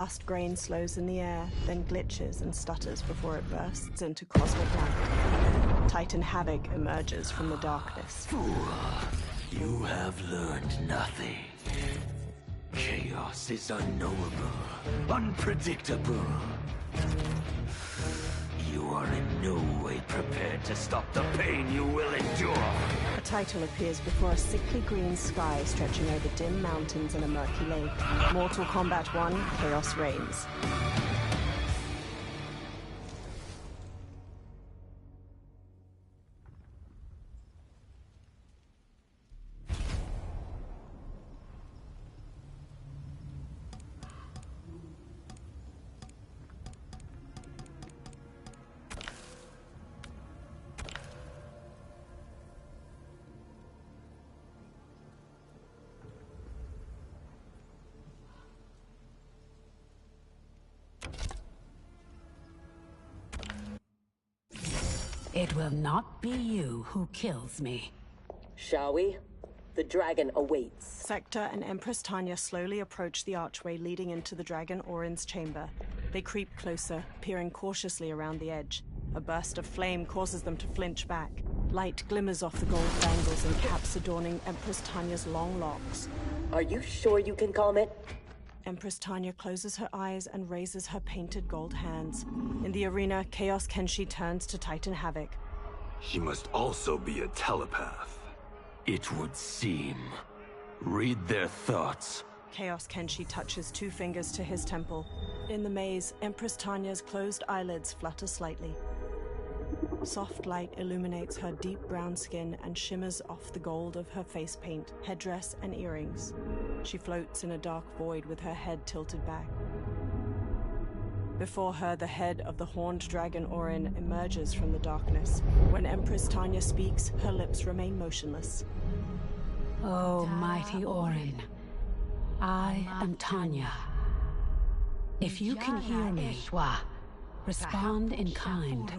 Last grain slows in the air, then glitches and stutters before it bursts into cosmic light. Titan Havoc emerges from the darkness. Fool, you have learned nothing. Chaos is unknowable, unpredictable. You are in no way prepared to stop the pain you will endure. A title appears before a sickly green sky stretching over dim mountains and a murky lake. Mortal Kombat 1, Khaos Reigns. It will not be you who kills me. Shall we? The dragon awaits. Sector and Empress Tanya slowly approach the archway leading into the Dragon Orin's chamber. They creep closer, peering cautiously around the edge. A burst of flame causes them to flinch back. Light glimmers off the gold bangles and caps adorning Empress Tanya's long locks. Are you sure you can calm it? Empress Tanya closes her eyes and raises her painted gold hands. In the arena, Chaos Kenshi turns to Titan Havoc. She must also be a telepath. It would seem. Read their thoughts. Chaos Kenshi touches two fingers to his temple. In the maze, Empress Tanya's closed eyelids flutter slightly. Soft light illuminates her deep brown skin and shimmers off the gold of her face paint, headdress, and earrings. She floats in a dark void with her head tilted back. Before her, the head of the horned dragon Orin emerges from the darkness. When Empress Tanya speaks, her lips remain motionless. Oh, mighty Orin, I am Tanya. If you can hear me, respond in kind.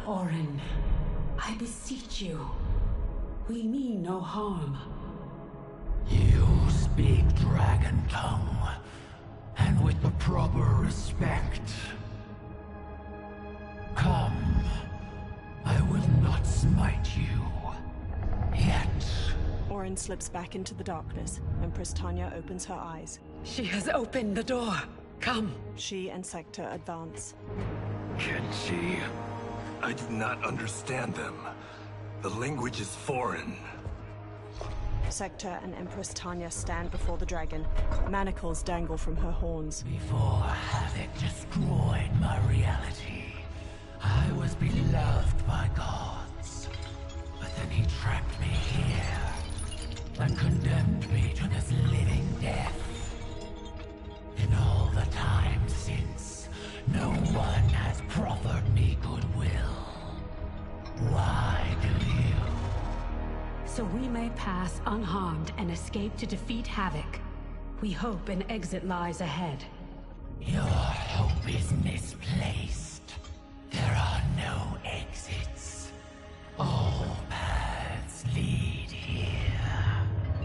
Orin, I beseech you. We mean no harm. You speak dragon tongue, and with the proper respect. Come, I will not smite you. Yet. Orin slips back into the darkness. Empress Tanya opens her eyes. She has opened the door. Come. She and Sector advance. Kenshi, I do not understand them. The language is foreign. Sector and Empress Tanya stand before the dragon. Manacles dangle from her horns. Before Havoc destroyed my reality, I was beloved by gods. But then he trapped me here and condemned me to this living death. In all the time since, no one has proffered me goodwill. Why do you? So we may pass unharmed and escape to defeat Havoc. We hope an exit lies ahead. Your hope is misplaced. There are no exits. All paths lead here.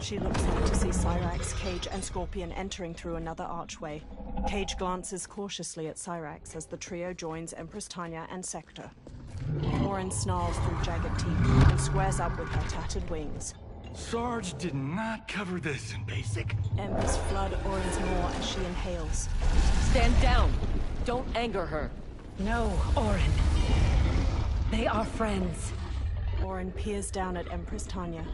She looks up to see Cyrax, Cage, and Scorpion entering through another archway. Cage glances cautiously at Cyrax as the trio joins Empress Tanya and Sector. Orin snarls through jagged teeth and squares up with her tattered wings. Sarge did not cover this in basic. Embers flood Orin's maw as she inhales. Stand down! Don't anger her. No, Orin. They are friends. Orin peers down at Empress Tanya.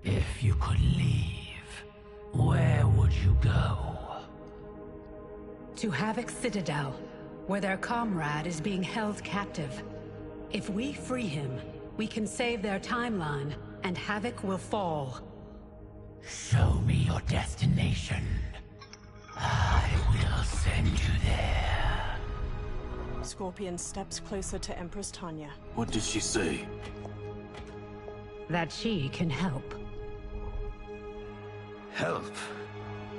If you could leave, where would you go? To Havoc's Citadel, where their comrade is being held captive. If we free him, we can save their timeline, and Havoc will fall. Show me your destination. I will send you there. Scorpion steps closer to Empress Tanya. What did she say? That she can help. Help?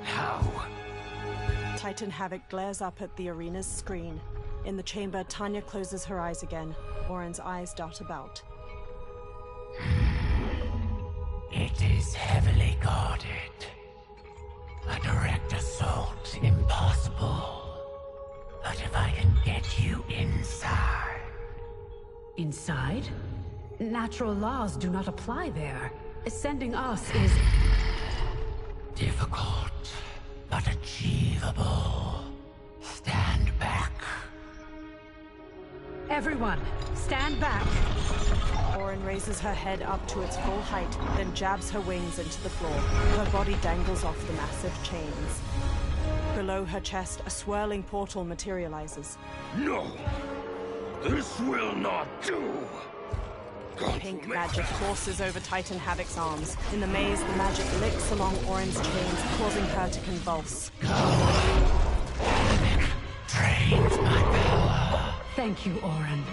How? Titan Havoc glares up at the arena's screen. In the chamber, Tanya closes her eyes again. Orin's eyes dart about. It is heavily guarded. not impossible. But if I can get you inside... Inside? Natural laws do not apply there. Sending us is... difficult, but achievable. Stand back. Everyone, stand back. Orin raises her head up to its full height, then jabs her wings into the floor. Her body dangles off the massive chains. Below her chest, a swirling portal materializes. No! This will not do! Pink magic courses over Titan Havoc's arms. In the maze, the magic licks along Orin's chains, causing her to convulse. Havoc drains my power. Thank you, Orin.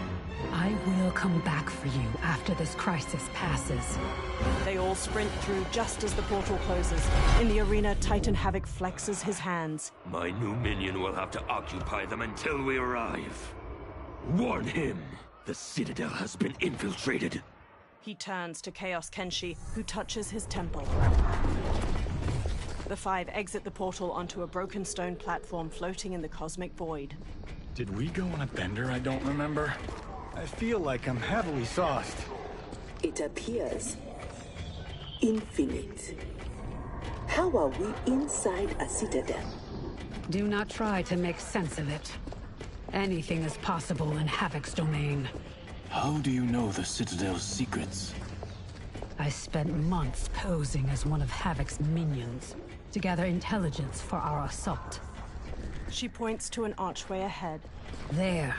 I will come back for you after this crisis passes. They all sprint through just as the portal closes. In the arena, Titan Havoc flexes his hands. My new minion will have to occupy them until we arrive. Warn him! The Citadel has been infiltrated. He turns to Chaos Kenshi, who touches his temple. The five exit the portal onto a broken stone platform floating in the cosmic void. Did we go on a bender I don't remember? I feel like I'm heavily sauced. It appears infinite. How are we inside a citadel? Do not try to make sense of it. Anything is possible in Havoc's domain. How do you know the Citadel's secrets? I spent months posing as one of Havoc's minions to gather intelligence for our assault. She points to an archway ahead. There.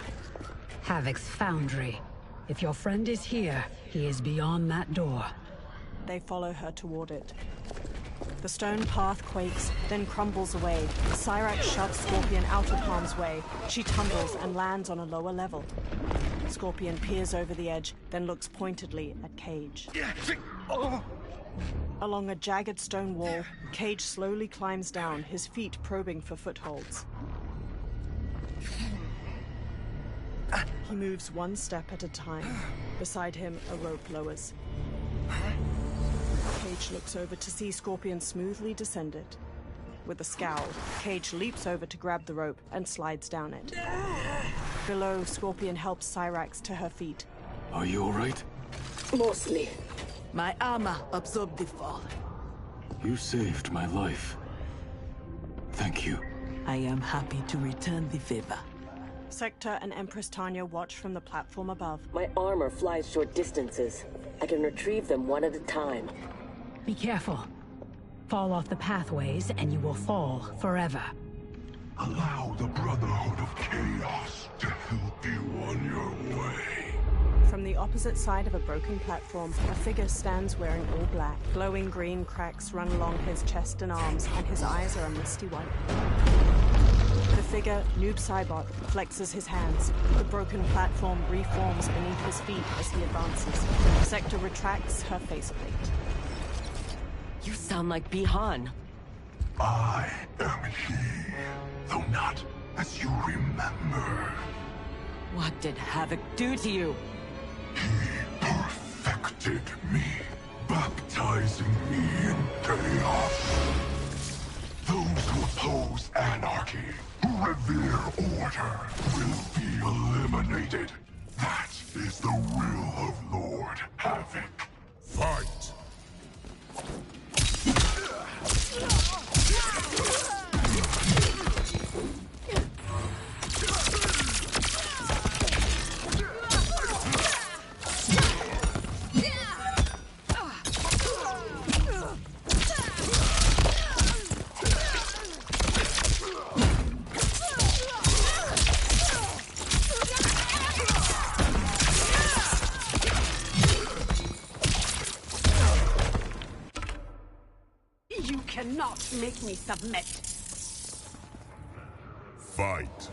Havoc's foundry. If your friend is here, he is beyond that door. They follow her toward it. The stone path quakes, then crumbles away. Cyrax shoves Scorpion out of harm's way. She tumbles and lands on a lower level. Scorpion peers over the edge, then looks pointedly at Cage. Along a jagged stone wall, Cage slowly climbs down, his feet probing for footholds. He moves one step at a time. Beside him, a rope lowers. Cage looks over to see Scorpion smoothly descend it. With a scowl, Cage leaps over to grab the rope and slides down it. Below, Scorpion helps Cyrax to her feet. Are you alright? Mostly. My armor absorbed the fall. You saved my life. Thank you. I am happy to return the favor. Sector and Empress Tanya watch from the platform above. My armor flies short distances. I can retrieve them one at a time. Be careful. Fall off the pathways and you will fall forever. Allow the Brotherhood of Chaos to help you on your way. From the opposite side of a broken platform, a figure stands wearing all black. Glowing green cracks run along his chest and arms, and his eyes are a misty white. The figure, Noob Saibot, flexes his hands. The broken platform reforms beneath his feet as he advances. Sector retracts her faceplate. You sound like Bihan. I am he, though not as you remember. What did Havoc do to you? He perfected me, baptizing me in chaos. Those who oppose anarchy, who revere order, will be eliminated. That is the will of Lord Havoc. Fight! You cannot make me submit. Fight!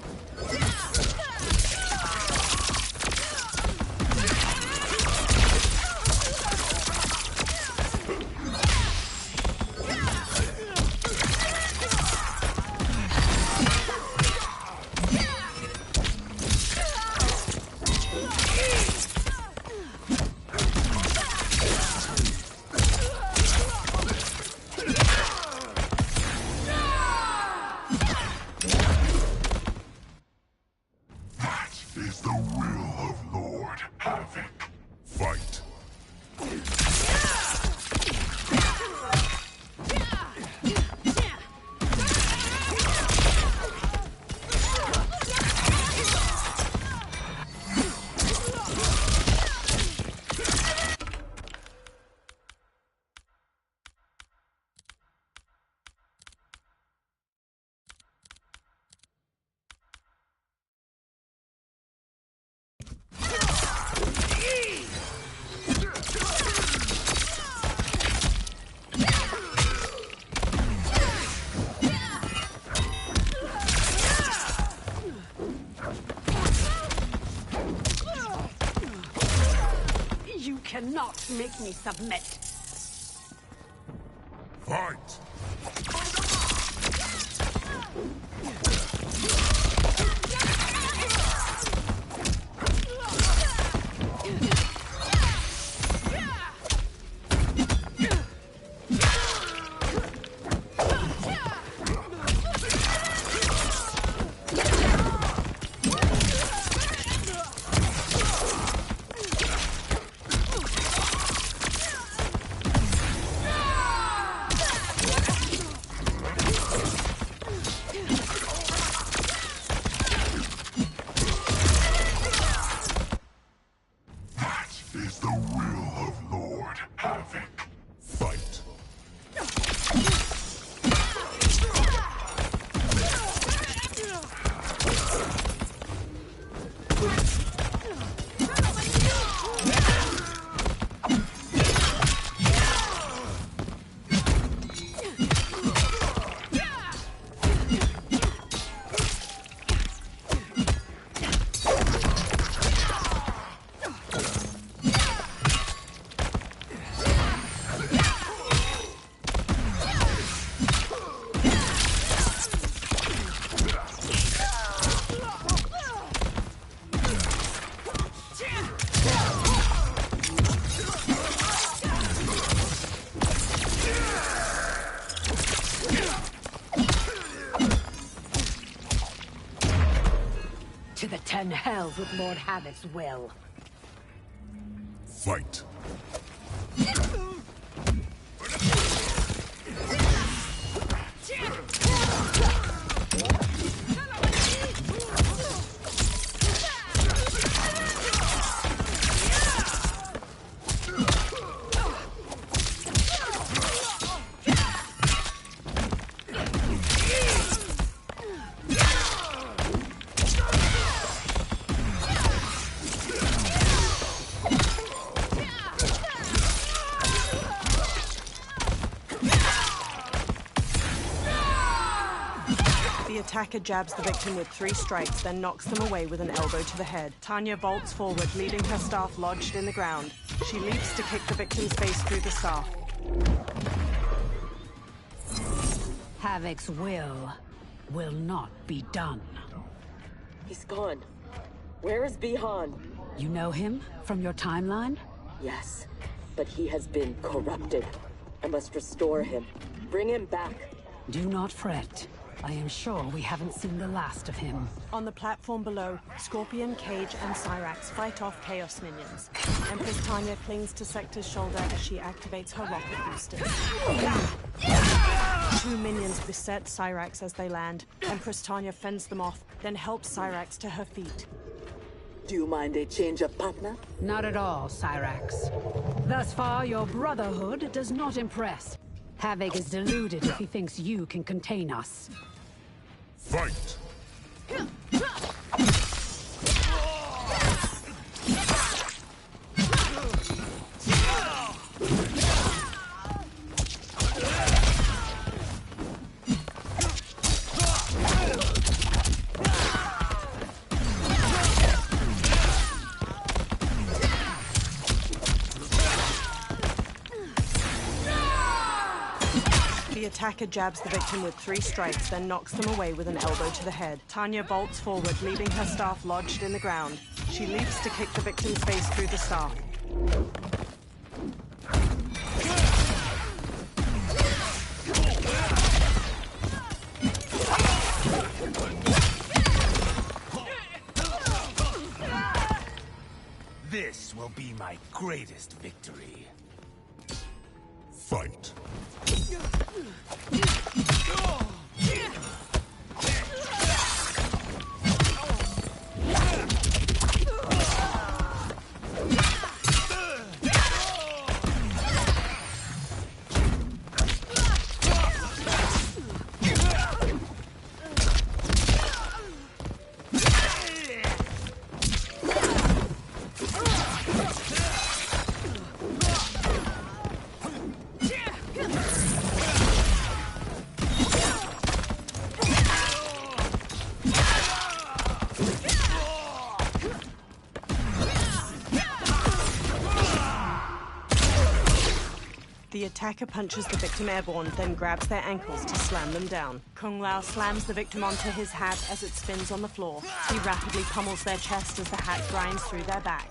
not make me submit! Fight! To the 10 hells with Lord Havoc's will. Fight. The attacker jabs the victim with 3 strikes, then knocks them away with an elbow to the head. Tanya vaults forward, leaving her staff lodged in the ground. She leaps to kick the victim's face through the staff. Havoc's will not be done. He's gone. Where is Bihan? You know him from your timeline? Yes, but he has been corrupted. I must restore him. Bring him back. Do not fret. I am sure we haven't seen the last of him. On the platform below, Scorpion, Cage, and Cyrax fight off Chaos minions. Empress Tanya clings to Sector's shoulder as she activates her rocket boosters. 2 minions beset Cyrax as they land. Empress Tanya fends them off, then helps Cyrax to her feet. Do you mind a change of partner? Not at all, Cyrax. Thus far, your brotherhood does not impress. Havoc is deluded if he thinks you can contain us. Fight! The attacker jabs the victim with 3 strikes, then knocks them away with an elbow to the head. Tanya vaults forward, leaving her staff lodged in the ground. She leaps to kick the victim's face through the staff. This will be my greatest victory. Fight. attacker punches the victim airborne, then grabs their ankles to slam them down. Kung Lao slams the victim onto his hat as it spins on the floor. He rapidly pummels their chest as the hat grinds through their back.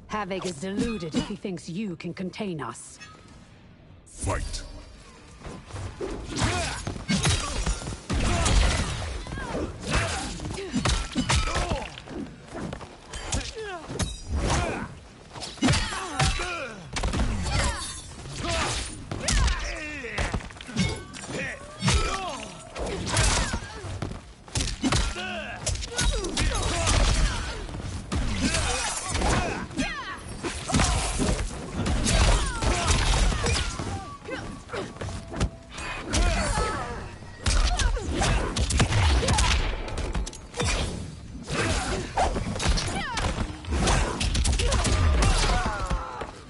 Havoc is deluded if he thinks you can contain us. Fight.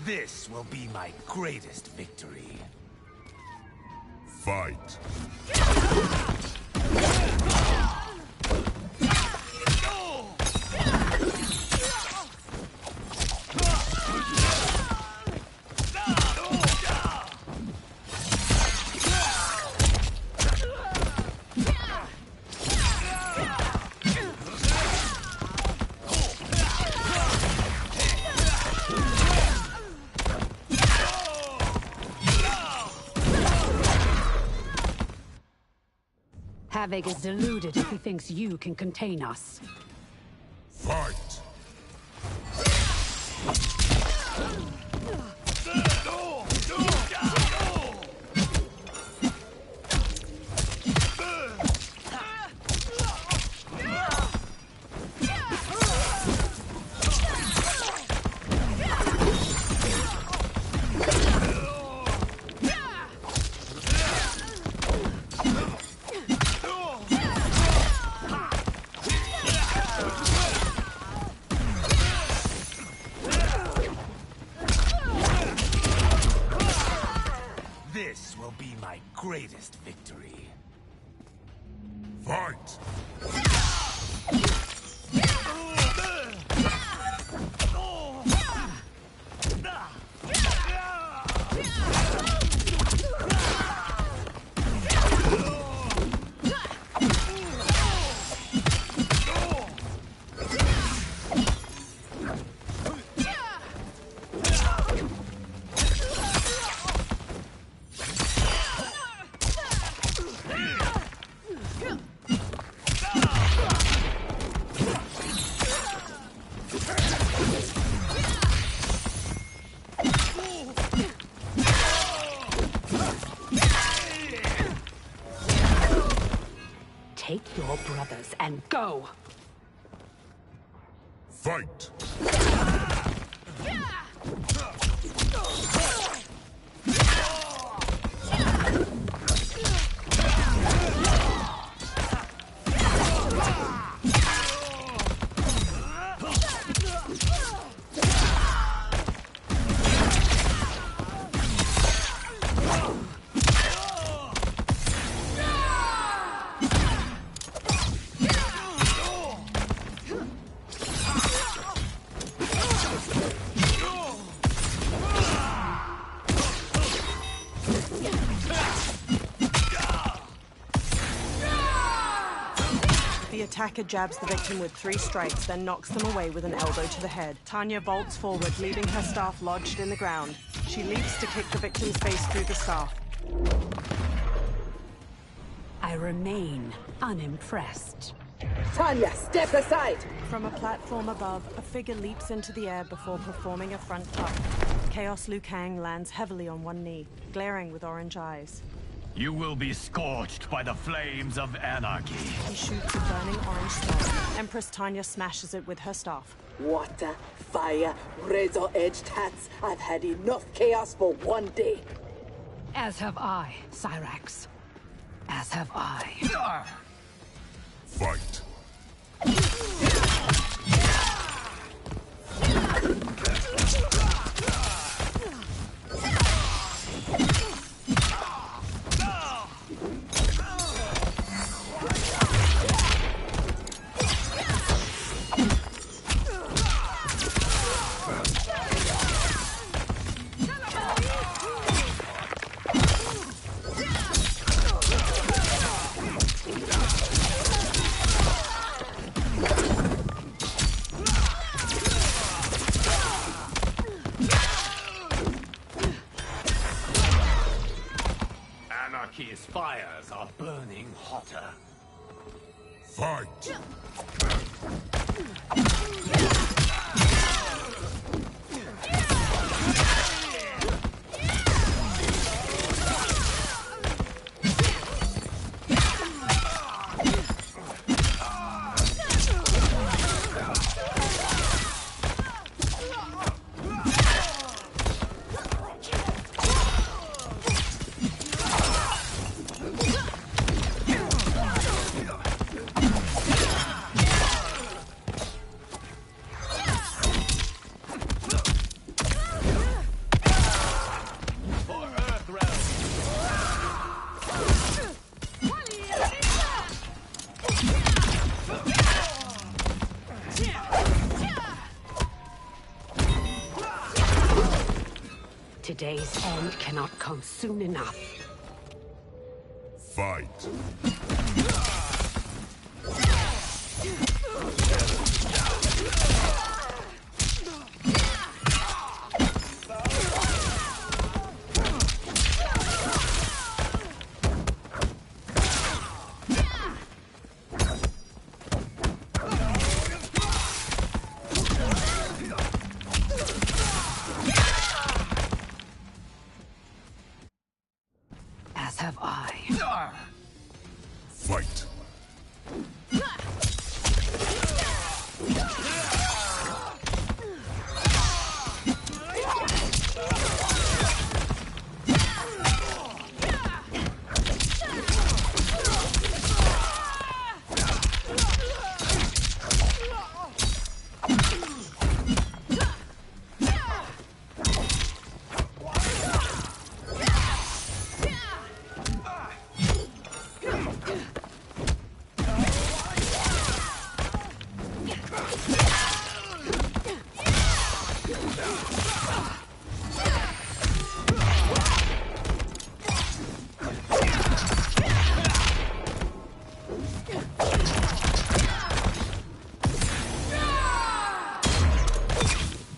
This will be my greatest victory. Fight. Havoc is deluded if he thinks you can contain us. Fight. This will be my greatest victory. Fight. Take your brothers and go! Fight. The attacker jabs the victim with 3 strikes, then knocks them away with an elbow to the head. Tanya vaults forward, leaving her staff lodged in the ground. She leaps to kick the victim's face through the staff. I remain unimpressed. Tanya, step aside! From a platform above, a figure leaps into the air before performing a front up. Chaos Liu Kang lands heavily on one knee, glaring with orange eyes. You will be scorched by the flames of anarchy. He shoots a burning orange star. Empress Tanya smashes it with her staff. Water, fire, razor-edged hats. I've had enough chaos for one day. As have I, Cyrax. As have I. Fight. Anarchy's fires are burning hotter. Fight! Today's end cannot come soon enough. Fight! As have I. Fight!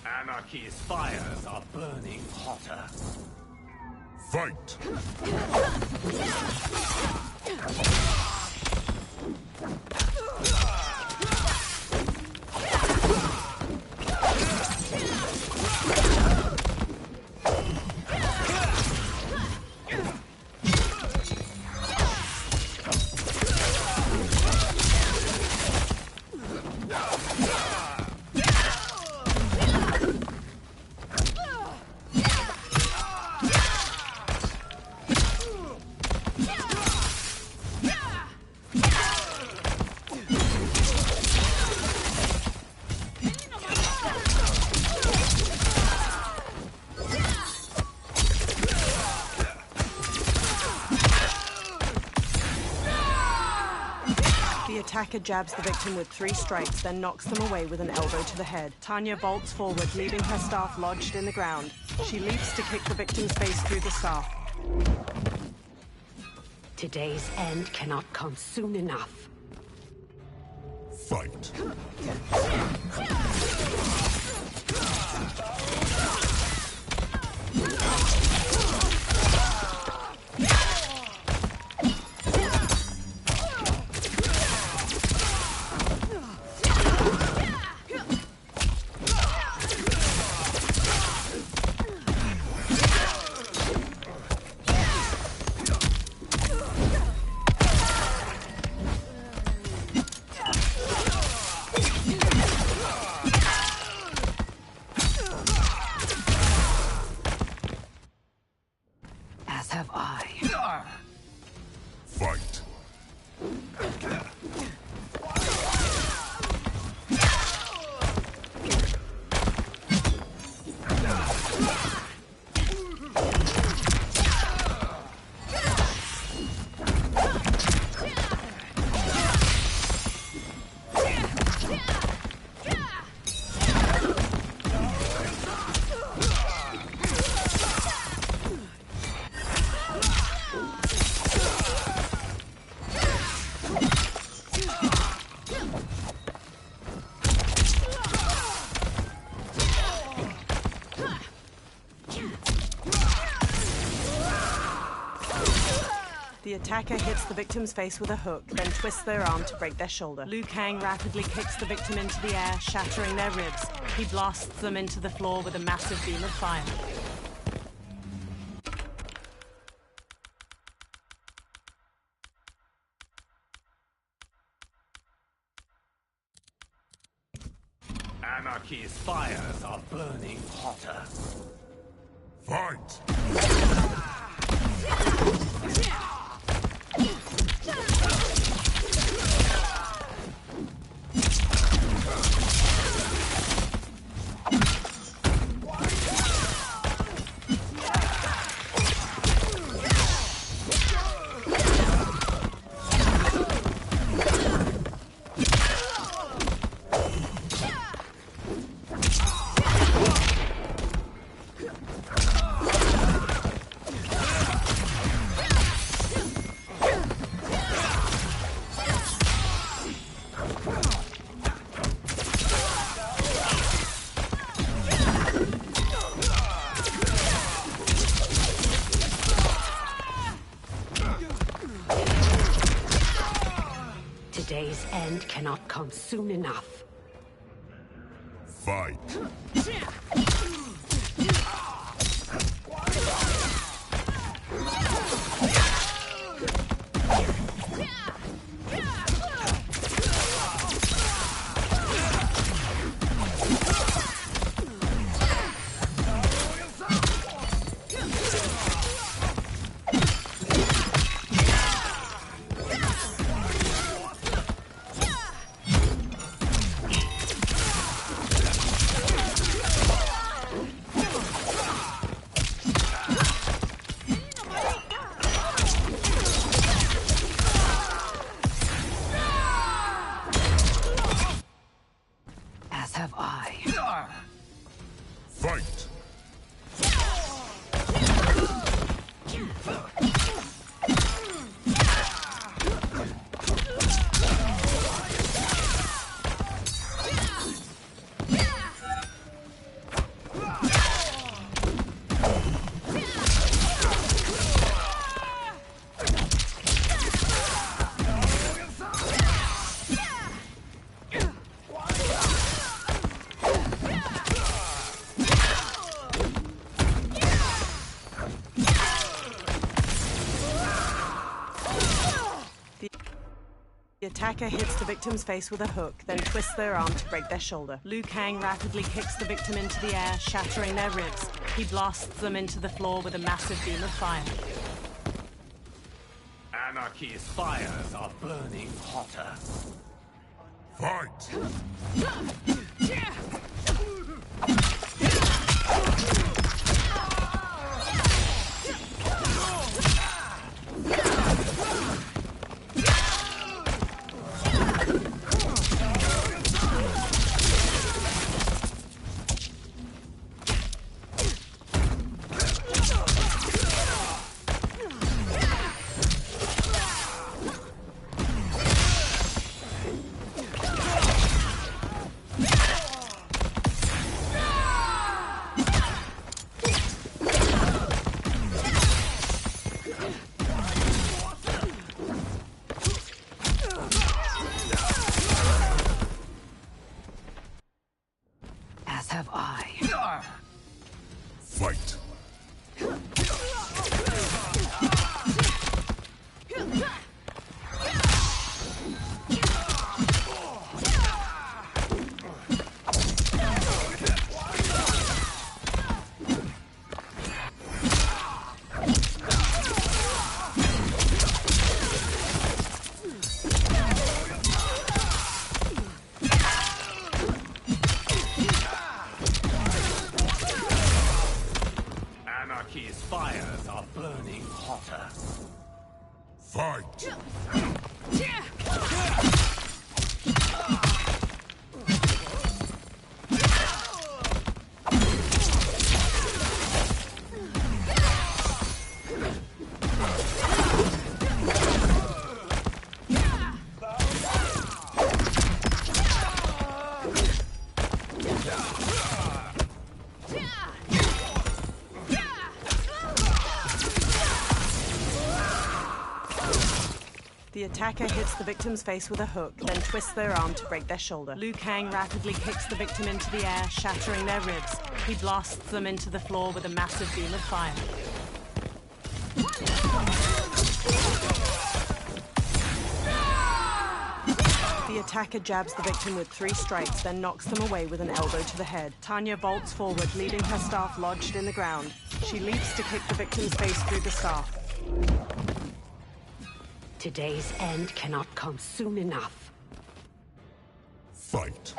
Anarchy's fires are burning hotter. Fight! The attacker jabs the victim with 3 strikes, then knocks them away with an elbow to the head. Tanya vaults forward, leaving her staff lodged in the ground. She leaps to kick the victim's face through the staff. Today's end cannot come soon enough. Fight! As have I. Fight! The attacker hits the victim's face with a hook, then twists their arm to break their shoulder. Liu Kang rapidly kicks the victim into the air, shattering their ribs. He blasts them into the floor with a massive beam of fire. Anarchy's fires are burning hotter. Fight! Today's end cannot come soon enough. Fight! Have I. Fight! The attacker hits the victim's face with a hook, then twists their arm to break their shoulder. Liu Kang rapidly kicks the victim into the air, shattering their ribs. He blasts them into the floor with a massive beam of fire. Anarchy's fires are burning hotter. Fight! As have I. Fight! Anarchy's fires are burning hotter. Fight! The attacker hits the victim's face with a hook, then twists their arm to break their shoulder. Liu Kang rapidly kicks the victim into the air, shattering their ribs. He blasts them into the floor with a massive beam of fire. The attacker jabs the victim with 3 strikes, then knocks them away with an elbow to the head. Tanya vaults forward, leaving her staff lodged in the ground. She leaps to kick the victim's face through the staff. Today's end cannot come soon enough. Fight.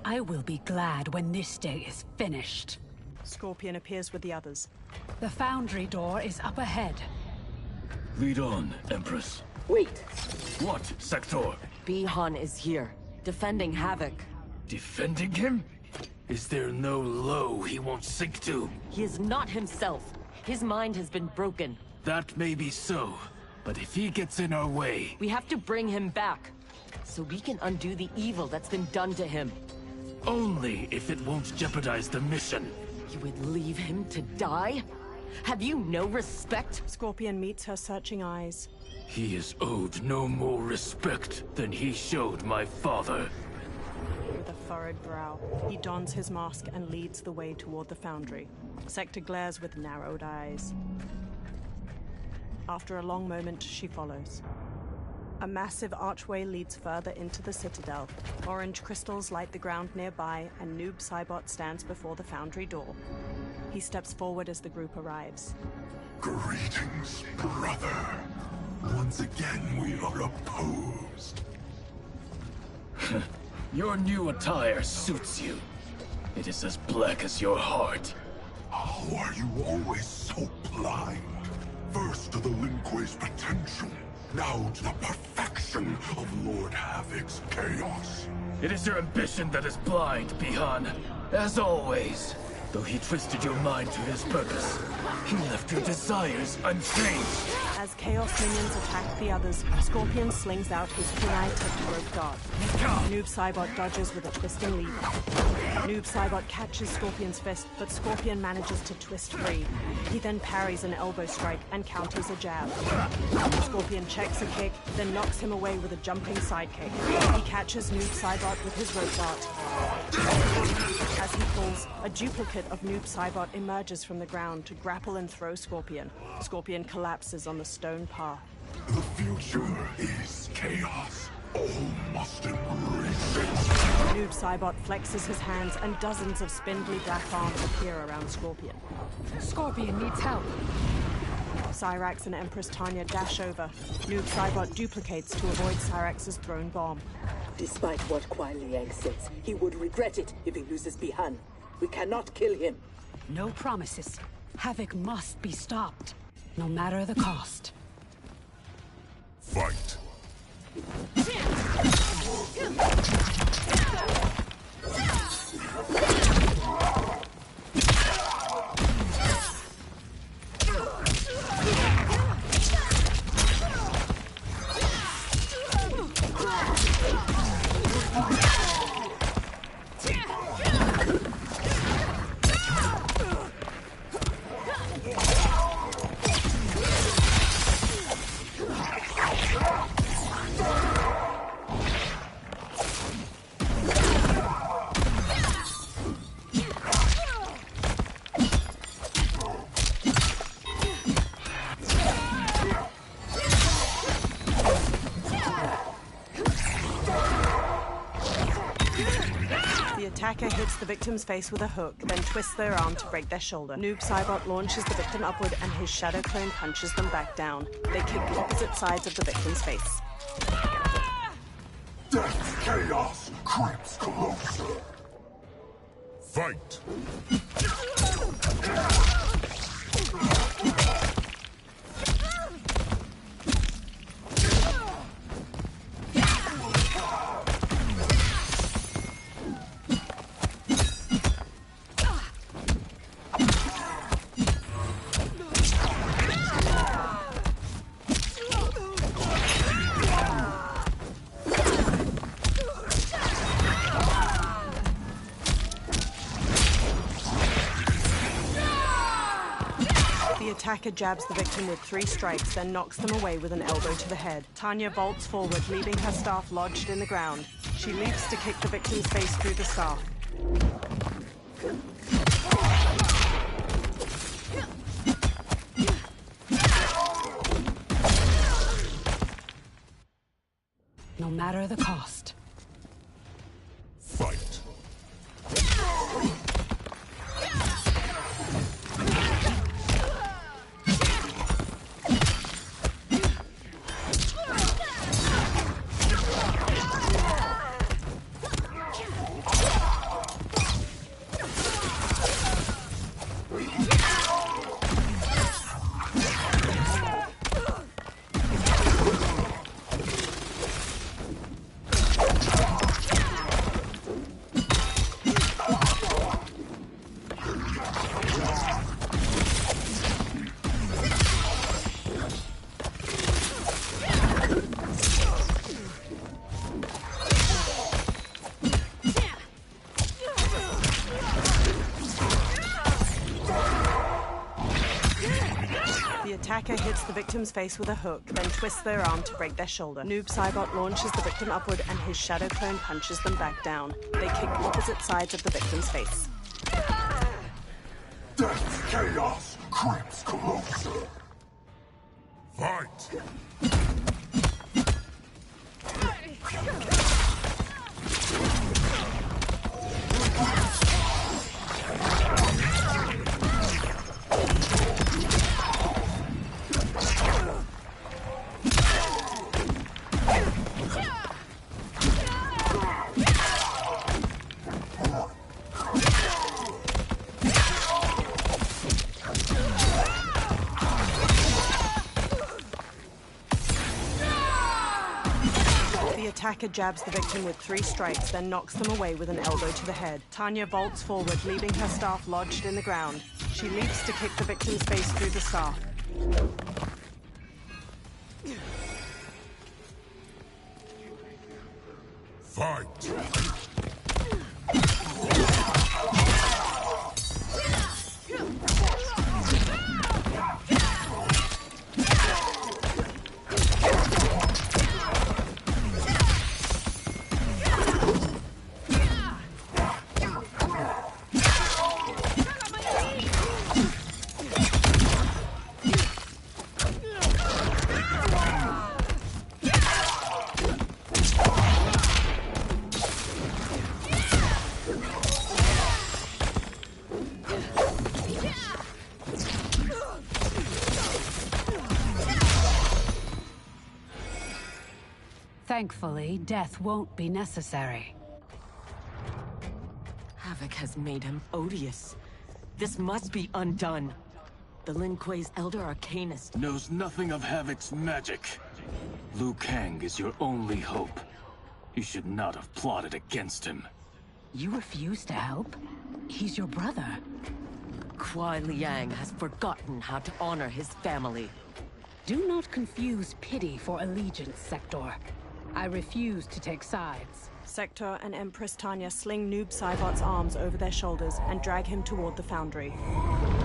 I will be glad when this day is finished. Scorpion appears with the others. The foundry door is up ahead. Lead on, Empress. Wait. What, Sector? Bi-Han is here, defending Havoc. Defending him? Is there no low he won't sink to? He is not himself. His mind has been broken. That may be so, but if he gets in our way... We have to bring him back, so we can undo the evil that's been done to him. Only if it won't jeopardize the mission. You would leave him to die? Have you no respect? Scorpion meets her searching eyes. He is owed no more respect than he showed my father. With a furrowed brow, he dons his mask and leads the way toward the foundry. Sector glares with narrowed eyes. After a long moment, she follows. A massive archway leads further into the Citadel. Orange crystals light the ground nearby, and Noob Saibot stands before the foundry door. He steps forward as the group arrives. Greetings, brother. Once again, we are opposed. Your new attire suits you. It is as black as your heart. How are you always so blind? First to the Lin Kuei's potential, now to the perfection of Lord Havoc's chaos. It is your ambition that is blind, Bi-Han. As always. Though he twisted your mind to his purpose, he left your desires unchanged. As Chaos minions attack the others, Scorpion slings out his king-eye tipped rope dart. Noob Saibot dodges with a twisting leap. Noob Saibot catches Scorpion's fist, but Scorpion manages to twist free. He then parries an elbow strike and counters a jab. Scorpion checks a kick, then knocks him away with a jumping sidekick. He catches Noob Saibot with his rope dart. As he falls, a duplicate of Noob Saibot emerges from the ground to grapple and throw Scorpion. Scorpion collapses on the stone path. The future is chaos. All must embrace it. Noob Saibot flexes his hands and dozens of spindly black arms appear around Scorpion. Scorpion needs help. Cyrax and Empress Tanya dash over. Noob Saibot duplicates to avoid Cyrax's thrown bomb. Despite what Kuai Liang says, he would regret it if he loses Bi-Han. We cannot kill him. No promises. Havoc must be stopped, no matter the cost. Fight. The attacker hits the victim's face with a hook, then twists their arm to break their shoulder. Noob Saibot launches the victim upward and his shadow clone punches them back down. They kick opposite sides of the victim's face. Death's chaos creeps closer. Fight! The attacker jabs the victim with 3 strikes, then knocks them away with an elbow to the head. Tanya vaults forward, leaving her staff lodged in the ground. She leaps to kick the victim's face through the staff. No matter the cost. Fight! The attacker hits the victim's face with a hook, then twists their arm to break their shoulder. Noob Saibot launches the victim upward and his shadow clone punches them back down. They kick opposite sides of the victim's face. Death's chaos creeps closer. Fight! The attacker jabs the victim with 3 strikes, then knocks them away with an elbow to the head. Tanya vaults forward, leaving her staff lodged in the ground. She leaps to kick the victim's face through the staff. Fight! Thankfully, death won't be necessary. Havoc has made him odious. This must be undone. The Lin Kuei's Elder Arcanist knows nothing of Havoc's magic. Liu Kang is your only hope. You should not have plotted against him. You refuse to help? He's your brother. Kuai Liang has forgotten how to honor his family. Do not confuse pity for allegiance, Sector. I refuse to take sides. Sector and Empress Tanya sling Noob Saibot's arms over their shoulders and drag him toward the foundry.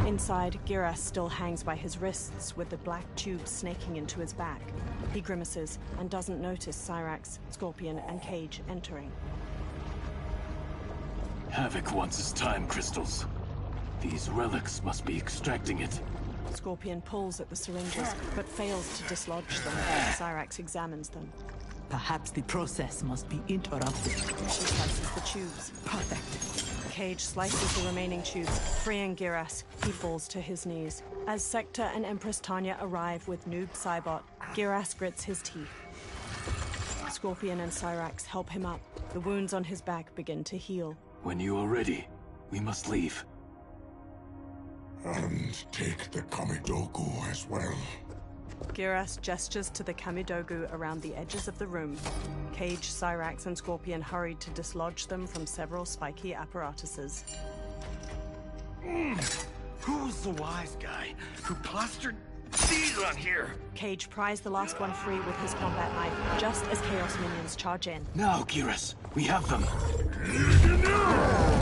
Inside, Guerilla still hangs by his wrists with the black tube snaking into his back. He grimaces and doesn't notice Cyrax, Scorpion, and Cage entering. Havoc wants his time crystals. These relics must be extracting it. Scorpion pulls at the syringes, but fails to dislodge them. Cyrax examines them. Perhaps the process must be interrupted. She slices the tubes. Perfect. Cage slices the remaining tubes, freeing Giras. He falls to his knees. As Sector and Empress Tanya arrive with Noob Saibot, Giras grits his teeth. Scorpion and Cyrax help him up. The wounds on his back begin to heal. When you are ready, we must leave. And take the Kamidogu as well. Giras gestures to the Kamidogu around the edges of the room. Cage, Cyrax, and Scorpion hurried to dislodge them from several spiky apparatuses. Who's the wise guy who plastered these on here? Cage pries the last one free with his combat knife, just as Chaos minions charge in. Now, Giras, we have them.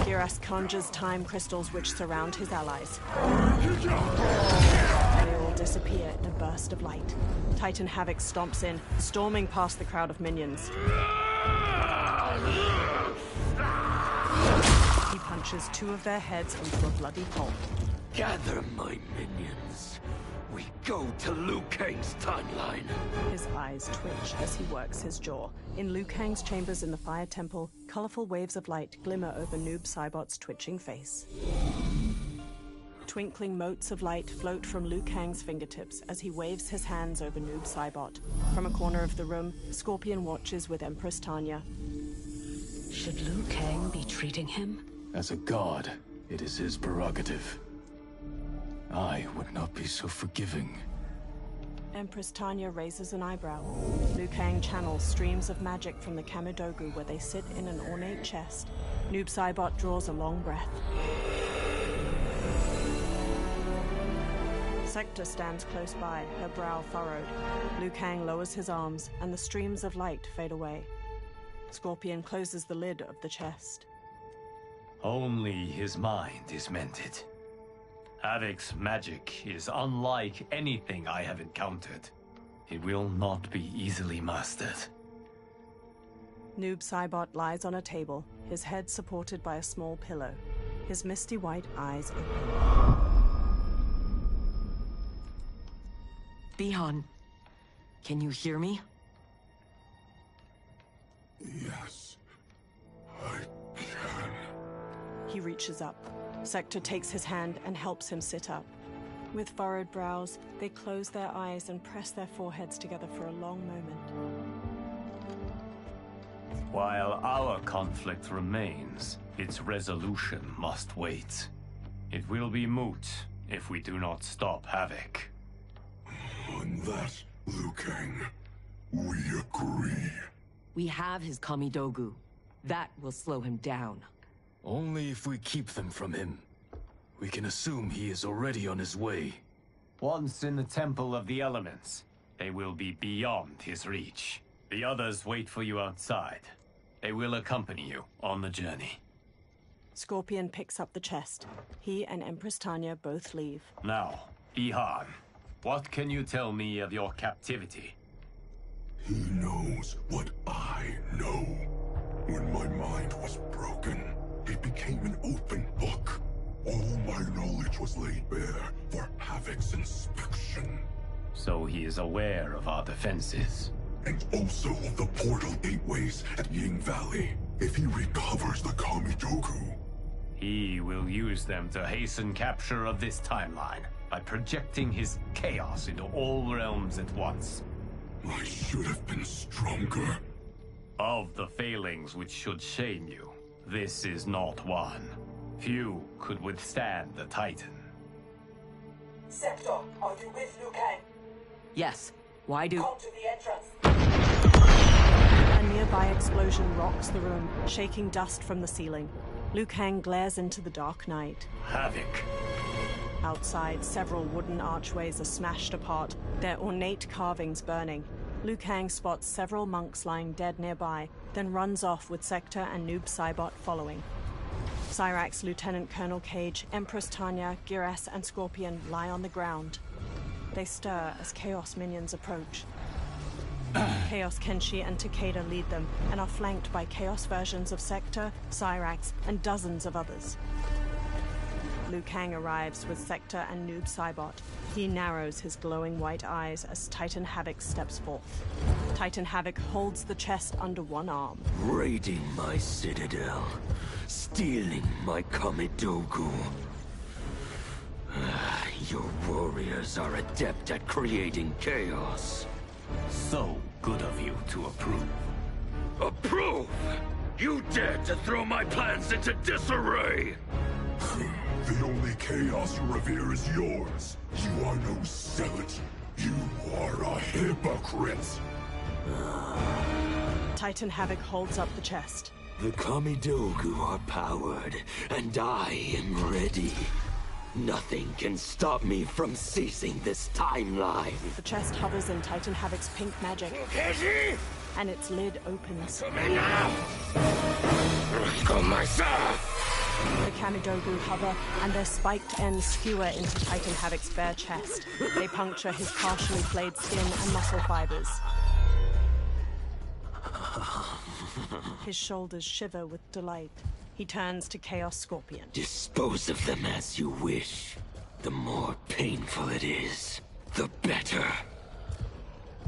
Giras conjures time crystals which surround his allies. They all disappear in a burst of light. Titan Havoc stomps in, storming past the crowd of minions. He punches two of their heads into a bloody pulp. Gather my minions. We go to Liu Kang's timeline. His eyes twitch as he works his jaw. In Liu Kang's chambers in the Fire Temple, colorful waves of light glimmer over Noob Saibot's twitching face. Twinkling motes of light float from Liu Kang's fingertips as he waves his hands over Noob Saibot. From a corner of the room, Scorpion watches with Empress Tanya. Should Liu Kang be treating him? As a god, it is his prerogative. I would not be so forgiving. Empress Tanya raises an eyebrow. Liu Kang channels streams of magic from the Kamidogu where they sit in an ornate chest. Noob Saibot draws a long breath. Sector stands close by, her brow furrowed. Liu Kang lowers his arms, and the streams of light fade away. Scorpion closes the lid of the chest. Only his mind is mended. Havoc's magic is unlike anything I have encountered. It will not be easily mastered. Noob Saibot lies on a table, his head supported by a small pillow. His misty white eyes open. Bihan, can you hear me? Yes, I can. He reaches up. Sector takes his hand and helps him sit up. With furrowed brows, they close their eyes and press their foreheads together for a long moment. While our conflict remains, its resolution must wait. It will be moot if we do not stop Havoc. On that, Liu Kang, we agree. We have his Kamidogu. That will slow him down. Only if we keep them from him. We can assume he is already on his way. Once in the Temple of the Elements, they will be beyond his reach. The others wait for you outside. They will accompany you on the journey. Scorpion picks up the chest. He and Empress Tanya both leave. Now, Bihan, what can you tell me of your captivity? He knows what I know. When my mind was broken, it became an open book. All my knowledge was laid bare for Havoc's inspection. So he is aware of our defenses. And also of the portal gateways at Ying Valley. If he recovers the Kamidogu, he will use them to hasten capture of this timeline by projecting his chaos into all realms at once. I should have been stronger. Of the failings which should shame you, this is not one. Few could withstand the Titan. Sector, are you with Liu Kang? Yes. Why do... Come to the entrance. A nearby explosion rocks the room, shaking dust from the ceiling. Liu Kang glares into the dark night. Havoc. Outside, several wooden archways are smashed apart, their ornate carvings burning. Liu Kang spots several monks lying dead nearby, then runs off with Sector and Noob Saibot following. Cyrax, Lieutenant Colonel Cage, Empress Tanya, Giras, and Scorpion lie on the ground. They stir as Chaos minions approach. Chaos Kenshi and Takeda lead them, and are flanked by Chaos versions of Sector, Cyrax, and dozens of others. Liu Kang arrives with Sector and Noob Saibot. He narrows his glowing white eyes as Titan Havoc steps forth. Titan Havoc holds the chest under one arm. Raiding my citadel. Stealing my Kamidogu. Your warriors are adept at creating chaos. So good of you to approve. Approve? You dared to throw my plans into disarray! The only chaos you revere is yours. You are no zealot. You are a hypocrite. Titan Havoc holds up the chest. The Kamidogu are powered, and I am ready. Nothing can stop me from seizing this timeline. The chest hovers in Titan Havoc's pink magic, and its lid opens. The Kamidogu hover, and their spiked ends skewer into Titan Havoc's bare chest. They puncture his partially flayed skin and muscle fibers. His shoulders shiver with delight. He turns to Chaos Scorpion. Dispose of them as you wish. The more painful it is, the better.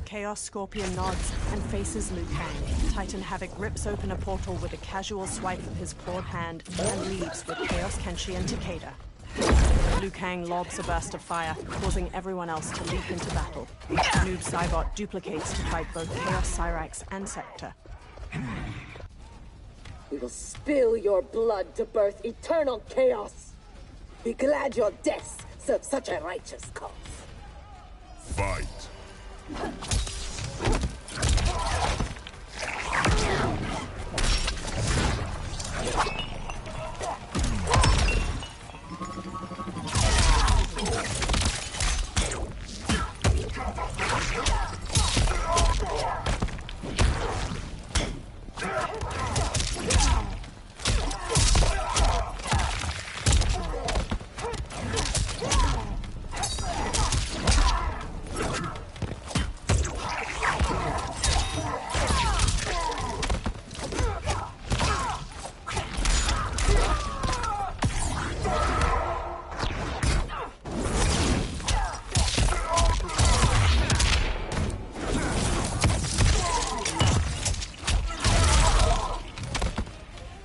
Chaos Scorpion nods and faces Liu Kang. Titan Havoc rips open a portal with a casual swipe of his clawed hand and leaves with Chaos Kenshi and Takeda. Liu Kang lobs a burst of fire, causing everyone else to leap into battle. Noob Saibot duplicates to fight both Chaos Cyrax and Sector. We will spill your blood to birth eternal chaos. Be glad your deaths serve such a righteous cause. Fight.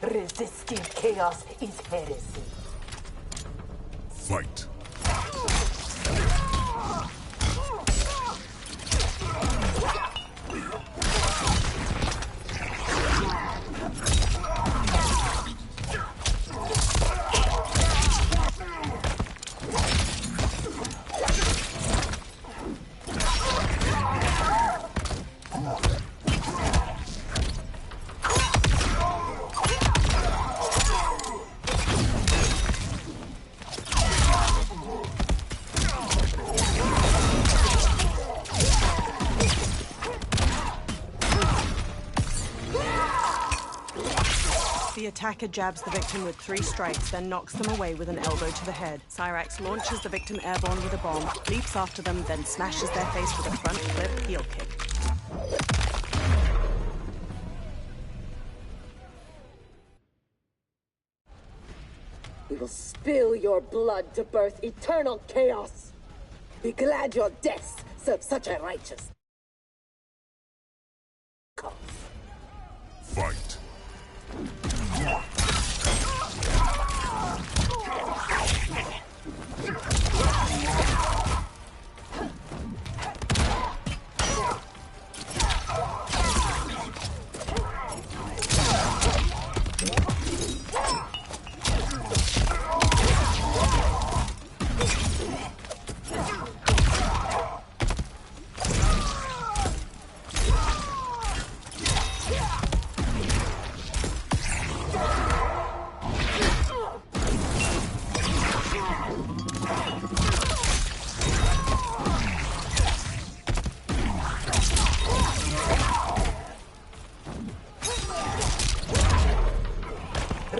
Resisting chaos is heresy. Fight. The attacker jabs the victim with 3 strikes, then knocks them away with an elbow to the head. Cyrax launches the victim airborne with a bomb, leaps after them, then smashes their face with a front flip heel kick. We will spill your blood to birth eternal chaos. Be glad your deaths serve such a righteous cause. Fight.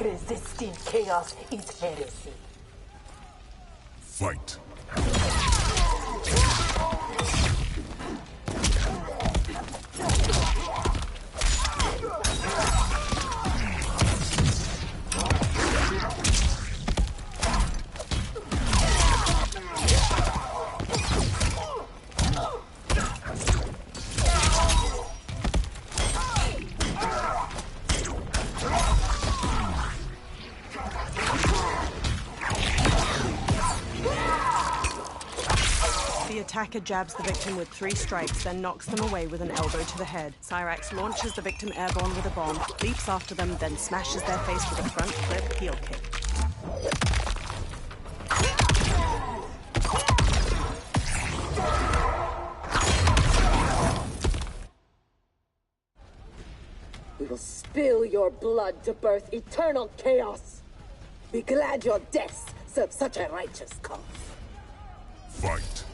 Resisting chaos is heresy. Fight. The attacker jabs the victim with 3 strikes, then knocks them away with an elbow to the head. Cyrax launches the victim airborne with a bomb, leaps after them, then smashes their face with a front flip heel kick. We will spill your blood to birth eternal chaos. Be glad your deaths serve such a righteous cause. Fight.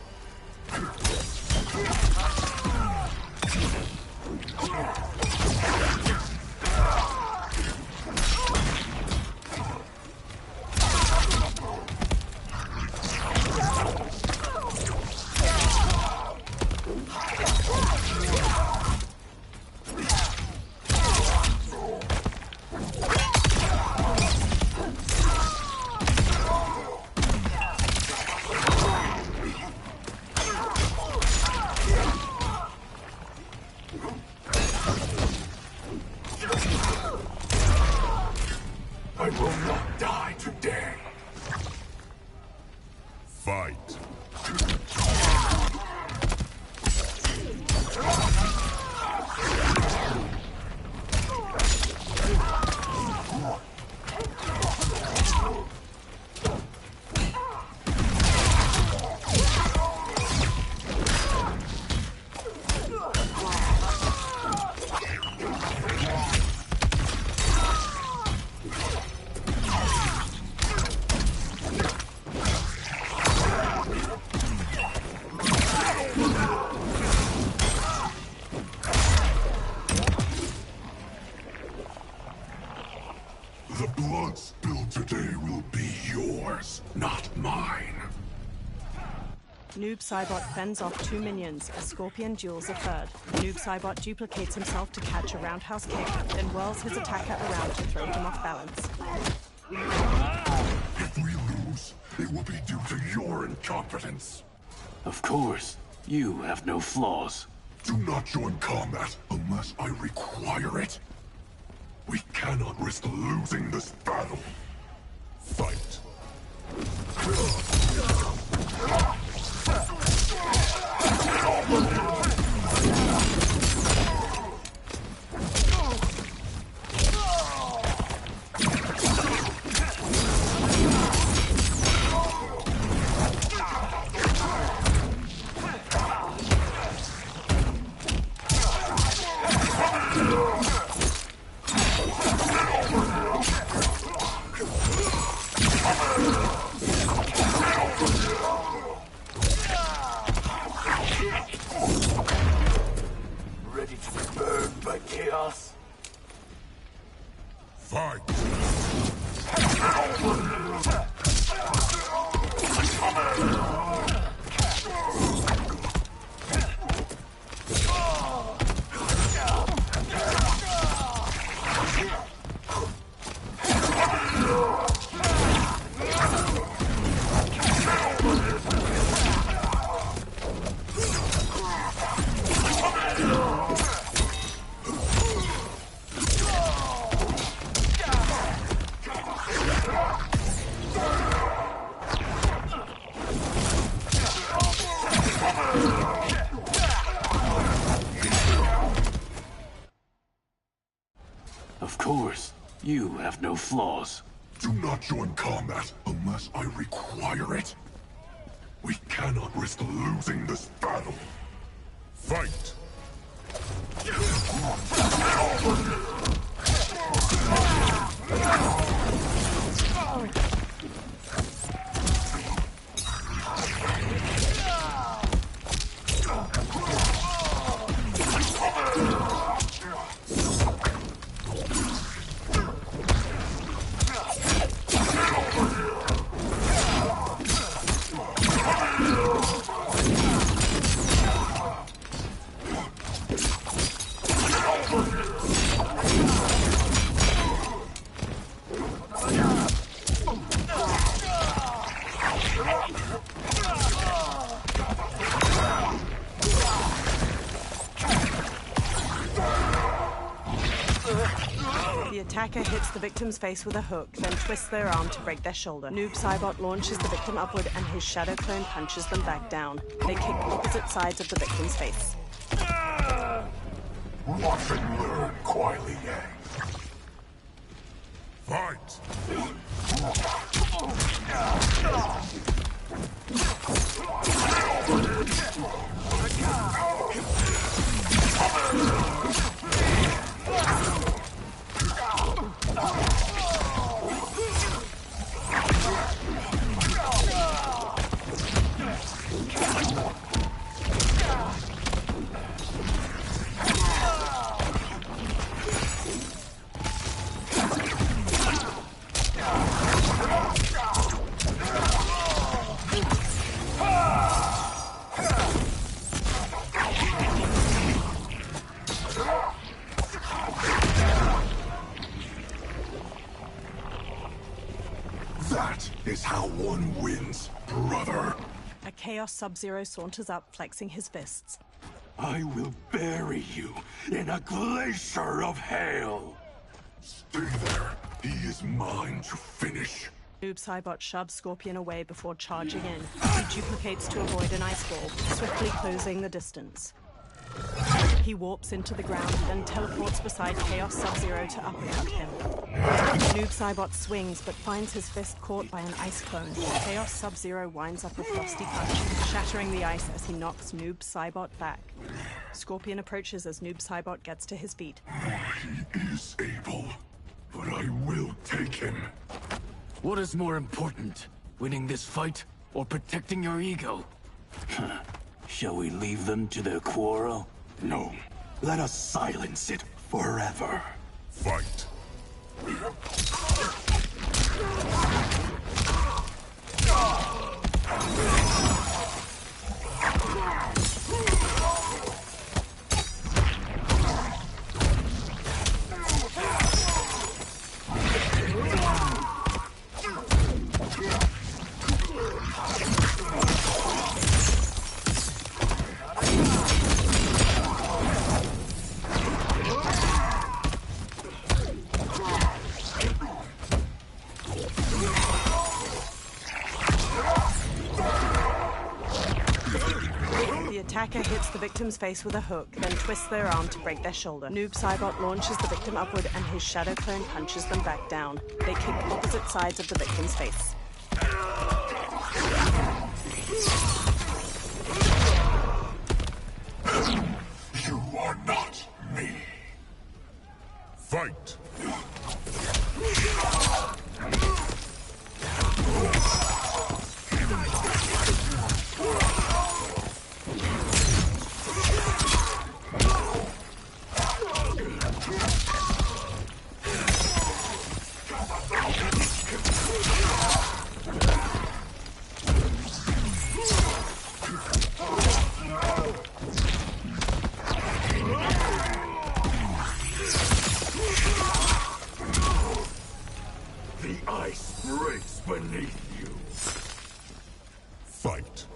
I will not die today. Fight. The blood spilled today will be yours, not mine. Noob Saibot fends off 2 minions as Scorpion duels a third. Noob Saibot duplicates himself to catch a roundhouse kick, then whirls his attacker around to throw him off balance. If we lose, it will be due to your incompetence. Of course, you have no flaws. Do not join combat unless I require it. We cannot risk losing this battle. Fight. Ready to be burned by chaos? Fight. Of course, you have no flaws. Do not join combat unless I require it. We cannot risk losing this battle. Fight! attacker hits the victim's face with a hook, then twists their arm to break their shoulder. Noob Saibot launches the victim upward and his shadow clone punches them back down. They kick opposite sides of the victim's face. Watch and learn, Kuai Liang. Fight! That is how one wins, brother. A Chaos Sub-Zero saunters up, flexing his fists. I will bury you in a glacier of hail. Stay there. He is mine to finish. Noob Saibot shoves Scorpion away before charging in. He duplicates to avoid an ice ball, swiftly closing the distance. He warps into the ground, then teleports beside Chaos Sub-Zero to uppercut him. Noob Saibot swings, but finds his fist caught by an ice clone. Chaos Sub-Zero winds up a frosty punch, shattering the ice as he knocks Noob Saibot back. Scorpion approaches as Noob Saibot gets to his feet. He is able, but I will take him. What is more important, winning this fight or protecting your ego? Shall we leave them to their quarrel? No. Let us silence it forever. Fight. Attacker hits the victim's face with a hook, then twists their arm to break their shoulder. Noob Saibot launches the victim upward and his shadow clone punches them back down. They kick opposite sides of the victim's face. You are not me. Fight. The ice breaks beneath you. Fight.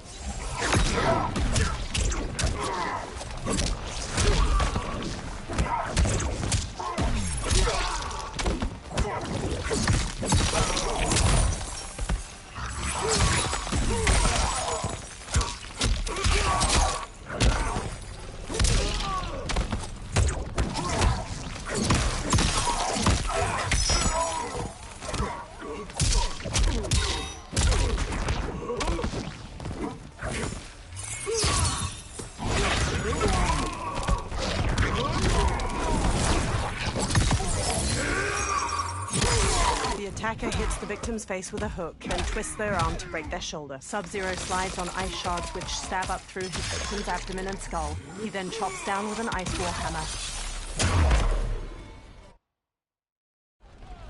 Attacker hits the victim's face with a hook, then twists their arm to break their shoulder. Sub-Zero slides on ice shards which stab up through his victim's abdomen and skull. He then chops down with an ice war hammer.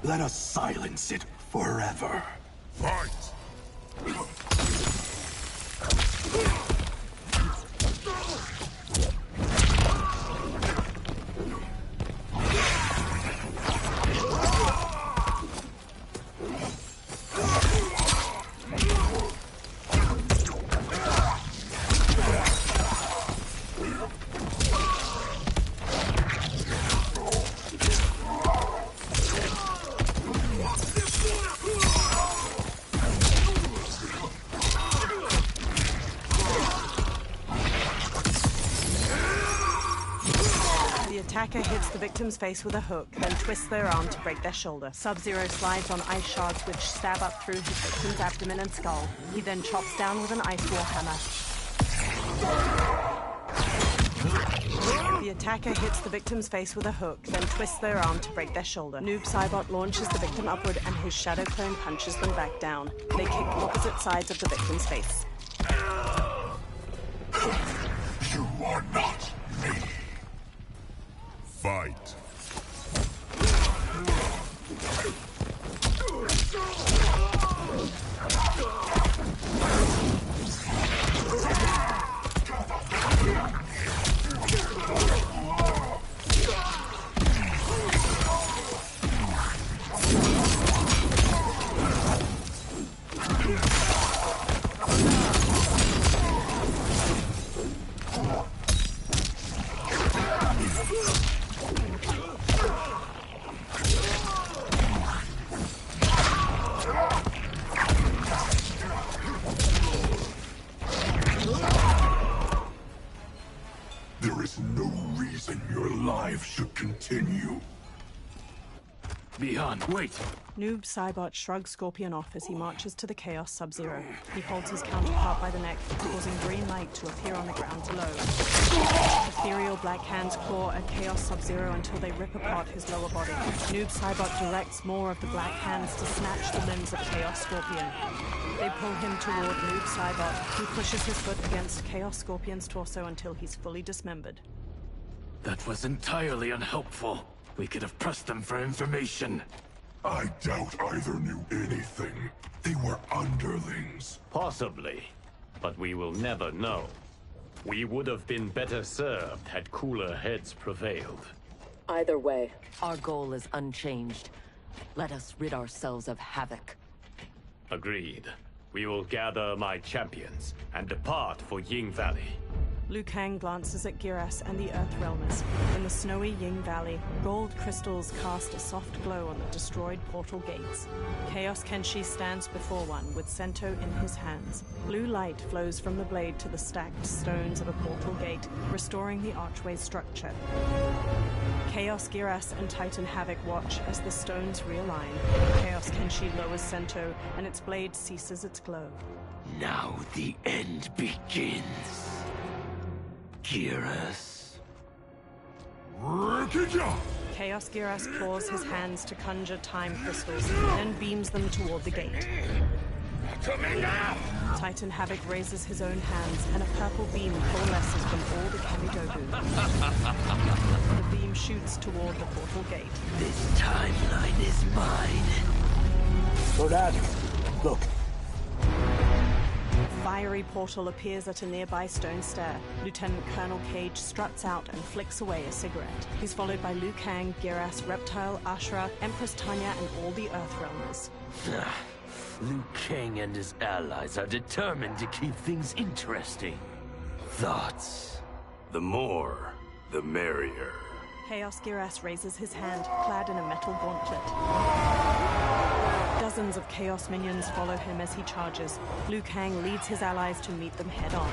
Let us silence it forever. Fight! attacker hits the victim's face with a hook, then twists their arm to break their shoulder. Sub-Zero slides on ice shards which stab up through his victim's abdomen and skull. He then chops down with an ice warhammer. The attacker hits the victim's face with a hook, then twists their arm to break their shoulder. Noob Saibot launches the victim upward and his shadow clone punches them back down. They kick opposite sides of the victim's face. You are not me. Fight. There is no reason your life should continue. Beyond, wait! Noob Saibot shrugs Scorpion off as he marches to the Chaos Sub-Zero. He holds his counterpart by the neck, causing green light to appear on the ground below. Ethereal black hands claw at Chaos Sub-Zero until they rip apart his lower body. Noob Saibot directs more of the black hands to snatch the limbs of Chaos Scorpion. They pull him toward Noob Saibot, who pushes his foot against Chaos Scorpion's torso until he's fully dismembered. That was entirely unhelpful. We could have pressed them for information. I doubt either knew anything. They were underlings. Possibly, but we will never know. We would have been better served had cooler heads prevailed. Either way, our goal is unchanged. Let us rid ourselves of Havoc. Agreed. We will gather my champions and depart for Ying Valley. Liu Kang glances at Giras and the Earthrealmers. In the snowy Ying Valley, gold crystals cast a soft glow on the destroyed portal gates. Chaos Kenshi stands before one with Sento in his hands. Blue light flows from the blade to the stacked stones of a portal gate, restoring the archway's structure. Chaos Giras and Titan Havoc watch as the stones realign. Chaos Kenshi lowers Sento, and its blade ceases its glow. Now the end begins. Giras. Chaos Giras claws his hands to conjure time crystals, then beams them toward the gate. Titan Havoc raises his own hands, and a purple beam coalesces from all the Kamidogu. The beam shoots toward the portal gate. This timeline is mine. Lord Adam, look. A fiery portal appears at a nearby stone stair. Lieutenant Colonel Cage struts out and flicks away a cigarette. He's followed by Liu Kang, Giras, Reptile, Ashura, Empress Tanya, and all the Earthrealmers. Liu Kang and his allies are determined to keep things interesting. Thoughts? The more, the merrier. Chaos Giras raises his hand, clad in a metal gauntlet. Dozens of Chaos minions follow him as he charges. Liu Kang leads his allies to meet them head-on.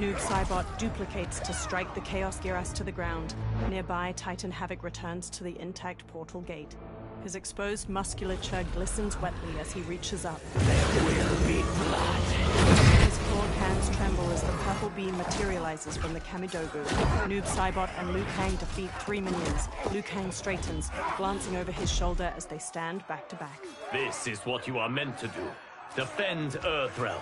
Noob Saibot duplicates to strike the Chaos Giras to the ground. Nearby, Titan Havoc returns to the intact portal gate. His exposed musculature glistens wetly as he reaches up. There will be blood. His clawed hands tremble as the purple beam materializes from the Kamidogu. Noob Saibot and Liu Kang defeat 3 minions. Liu Kang straightens, glancing over his shoulder as they stand back to back. This is what you are meant to do. Defend Earthrealm.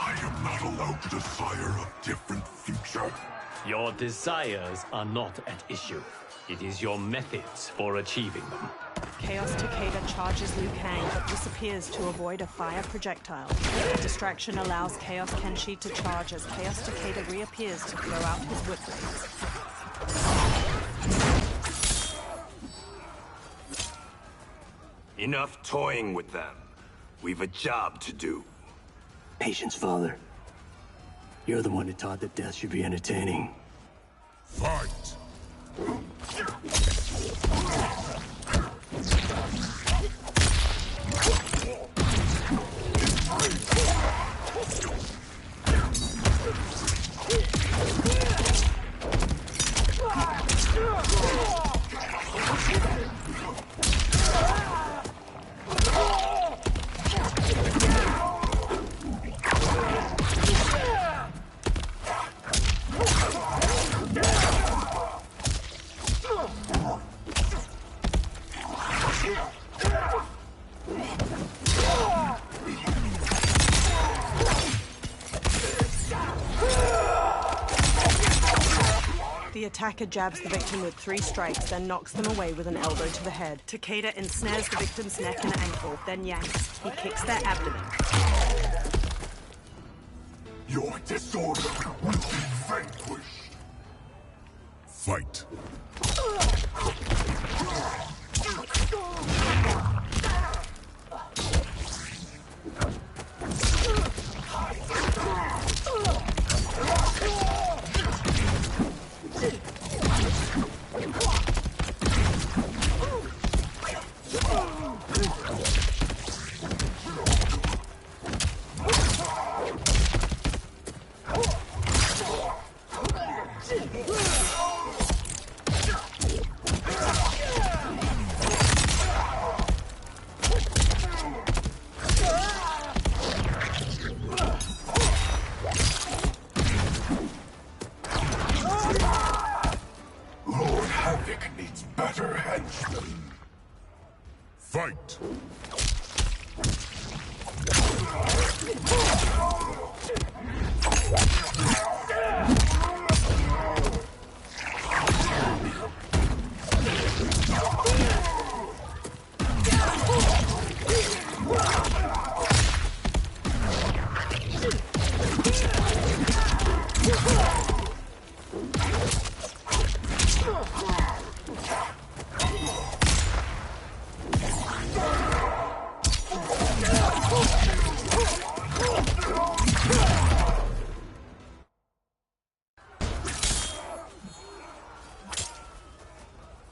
I am not allowed to desire a different future. Your desires are not at issue. It is your methods for achieving them. Chaos Takeda charges Liu Kang but disappears to avoid a fire projectile. The distraction allows Chaos Kenshi to charge as Chaos Takeda reappears to throw out his whip blades. Enough toying with them. We've a job to do. Patience, Father. You're the one who taught that death should be entertaining. Fight! The attacker jabs the victim with 3 strikes, then knocks them away with an elbow to the head. Takeda ensnares the victim's neck and ankle, then yanks. He kicks their abdomen. Your disorder will be vanquished. Fight. Fight!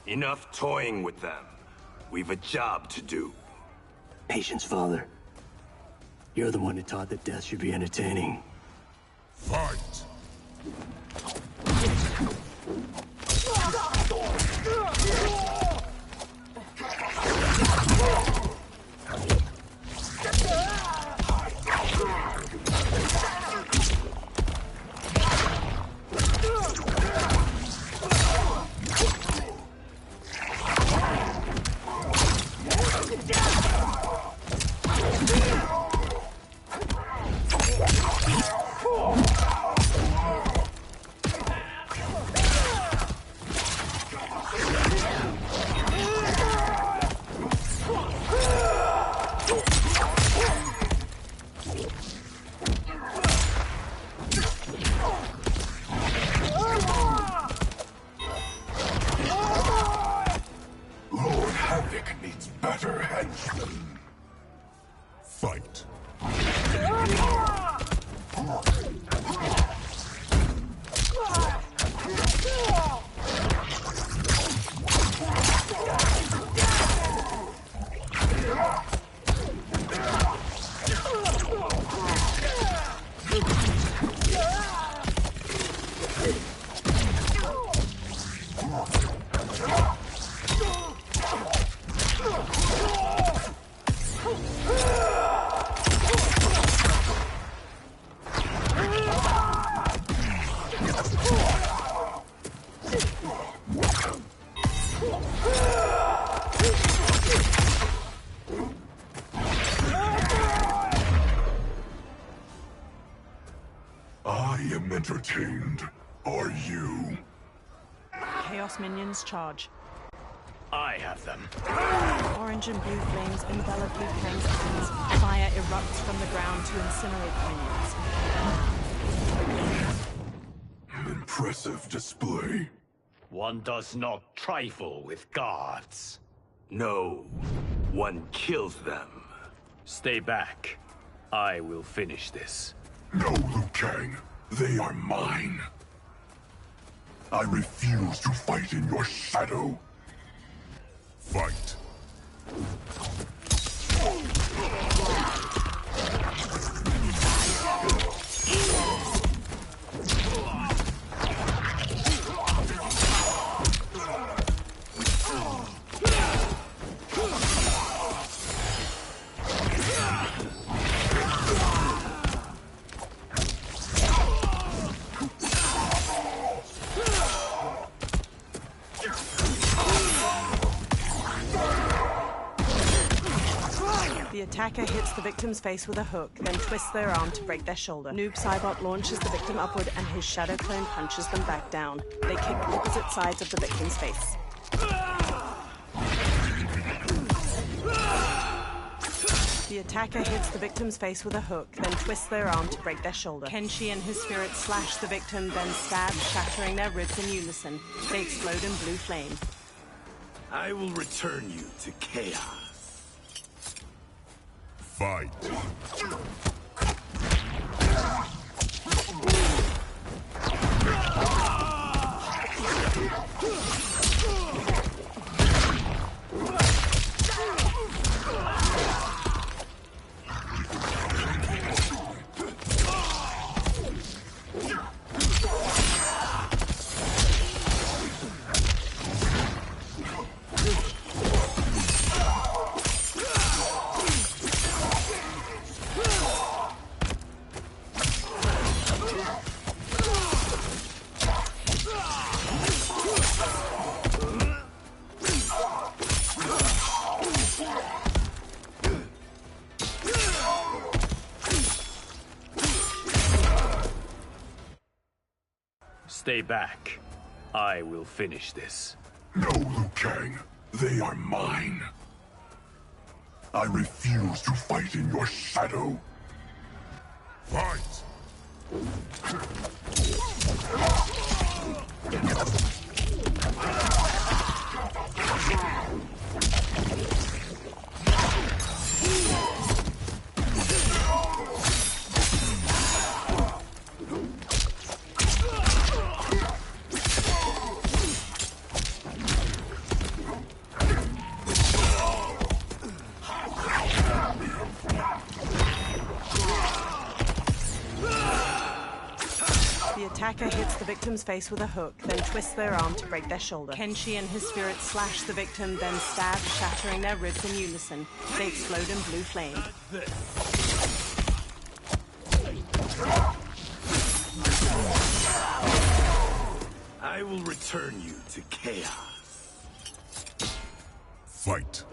Enough toying with them. We've a job to do. Patience, Father. You're the one who taught that death should be entertaining. Fight! Fight. I am entertained. Are you? Chaos minions charge. I have them. Orange and blue flames envelop Liu Kang's hands. Fire erupts from the ground to incinerate minions. Impressive display. One does not trifle with gods. No, one kills them. Stay back. I will finish this. No, Liu Kang. They are mine. I refuse to fight in your shadow. Fight. attacker hits the victim's face with a hook, then twists their arm to break their shoulder. Noob Saibot launches the victim upward and his shadow clone punches them back down. They kick opposite sides of the victim's face. The attacker hits the victim's face with a hook, then twists their arm to break their shoulder. Kenshi and his spirit slash the victim, then stab, shattering their ribs in unison. They explode in blue flame. I will return you to chaos. Fight. Stay back. I will finish this. No, Liu Kang. They are mine. I refuse to fight in your shadow. Fight! The attacker hits the victim's face with a hook, then twists their arm to break their shoulder. Kenshi and his spirit slash the victim, then stab, shattering their ribs in unison. They explode in blue flame. I will return you to chaos. Fight.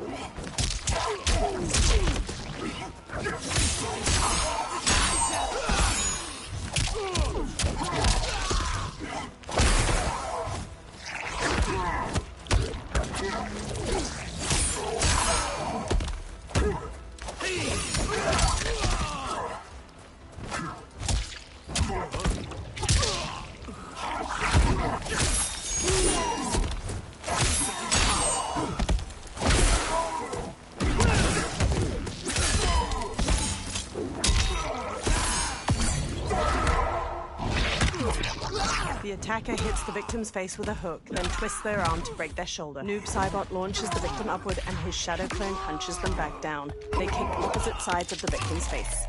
The attacker hits the victim's face with a hook, then twists their arm to break their shoulder. Noob Saibot launches the victim upward and his shadow clone punches them back down. They kick opposite sides of the victim's face.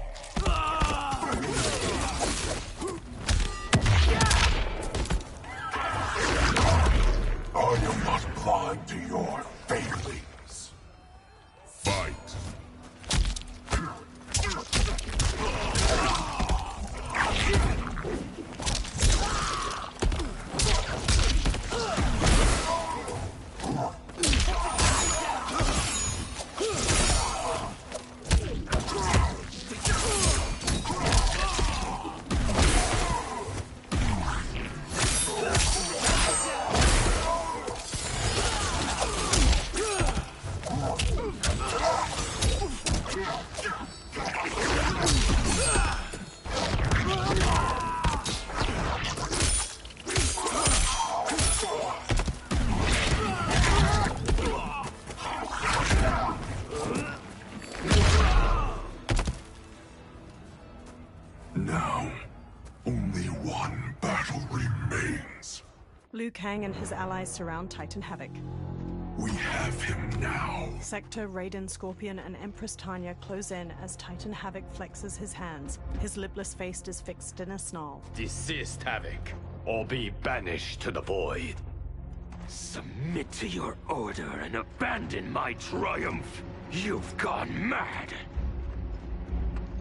I am not blind to your failings. Fight. Now, only one battle remains. Liu Kang and his allies surround Titan Havoc. We have him now. Sector, Raiden, Scorpion, and Empress Tanya close in as Titan Havoc flexes his hands. His lipless face is fixed in a snarl. Desist, Havoc, or be banished to the void. Submit to your order and abandon my triumph. You've gone mad.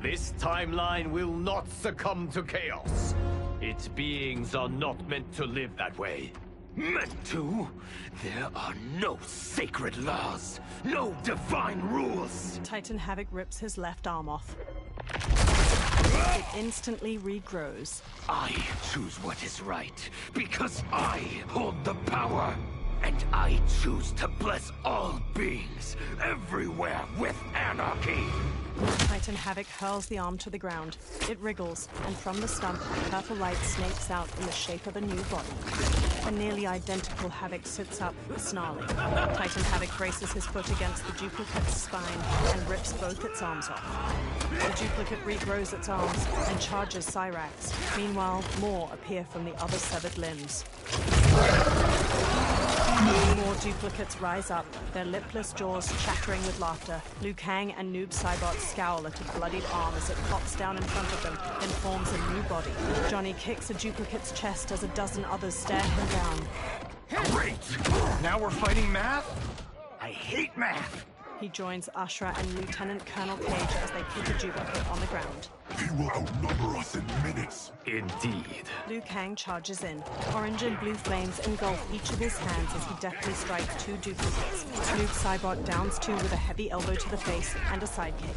This timeline will not succumb to chaos. Its beings are not meant to live that way. Meant to? There are no sacred laws, no divine rules. Titan Havoc rips his left arm off. It instantly regrows. I choose what is right, because I hold the power. And I choose to bless all beings, everywhere, with anarchy. Titan Havoc hurls the arm to the ground. It wriggles, and from the stump, purple light snakes out in the shape of a new body. A nearly identical Havoc sits up, snarling. Titan Havoc braces his foot against the duplicate's spine and rips both its arms off. The duplicate regrows its arms and charges Cyrax. Meanwhile, more appear from the other severed limbs. More duplicates rise up, their lipless jaws chattering with laughter. Liu Kang and Noob Saibot scowl at a bloodied arm as it pops down in front of them, then forms a new body. Johnny kicks a duplicate's chest as a dozen others stare him down. Great! Now we're fighting math? I hate math! He joins Ashra and Lieutenant Colonel Cage as they kick a duplicate on the ground. He will outnumber us in minutes. Indeed. Liu Kang charges in. Orange and blue flames engulf each of his hands as he deftly strikes two duplicates. Noob Saibot downs two with a heavy elbow to the face and a sidekick.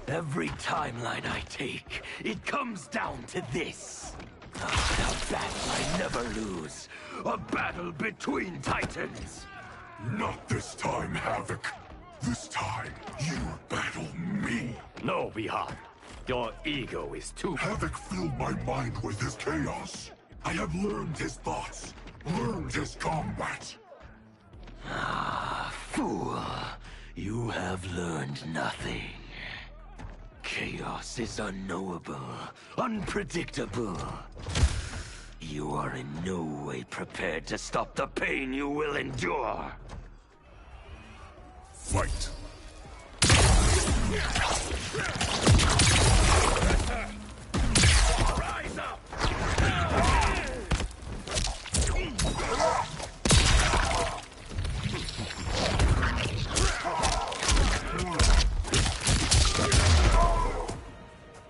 Every timeline I take, it comes down to this. A battle I never lose. A battle between titans. Not this time, Havoc. This time, you battle me. No, Bihar. Your ego is too... Havoc filled my mind with his chaos. I have learned his thoughts, learned his combat. Ah, fool. You have learned nothing. Chaos is unknowable, unpredictable. You are in no way prepared to stop the pain you will endure. Fight. Rise up!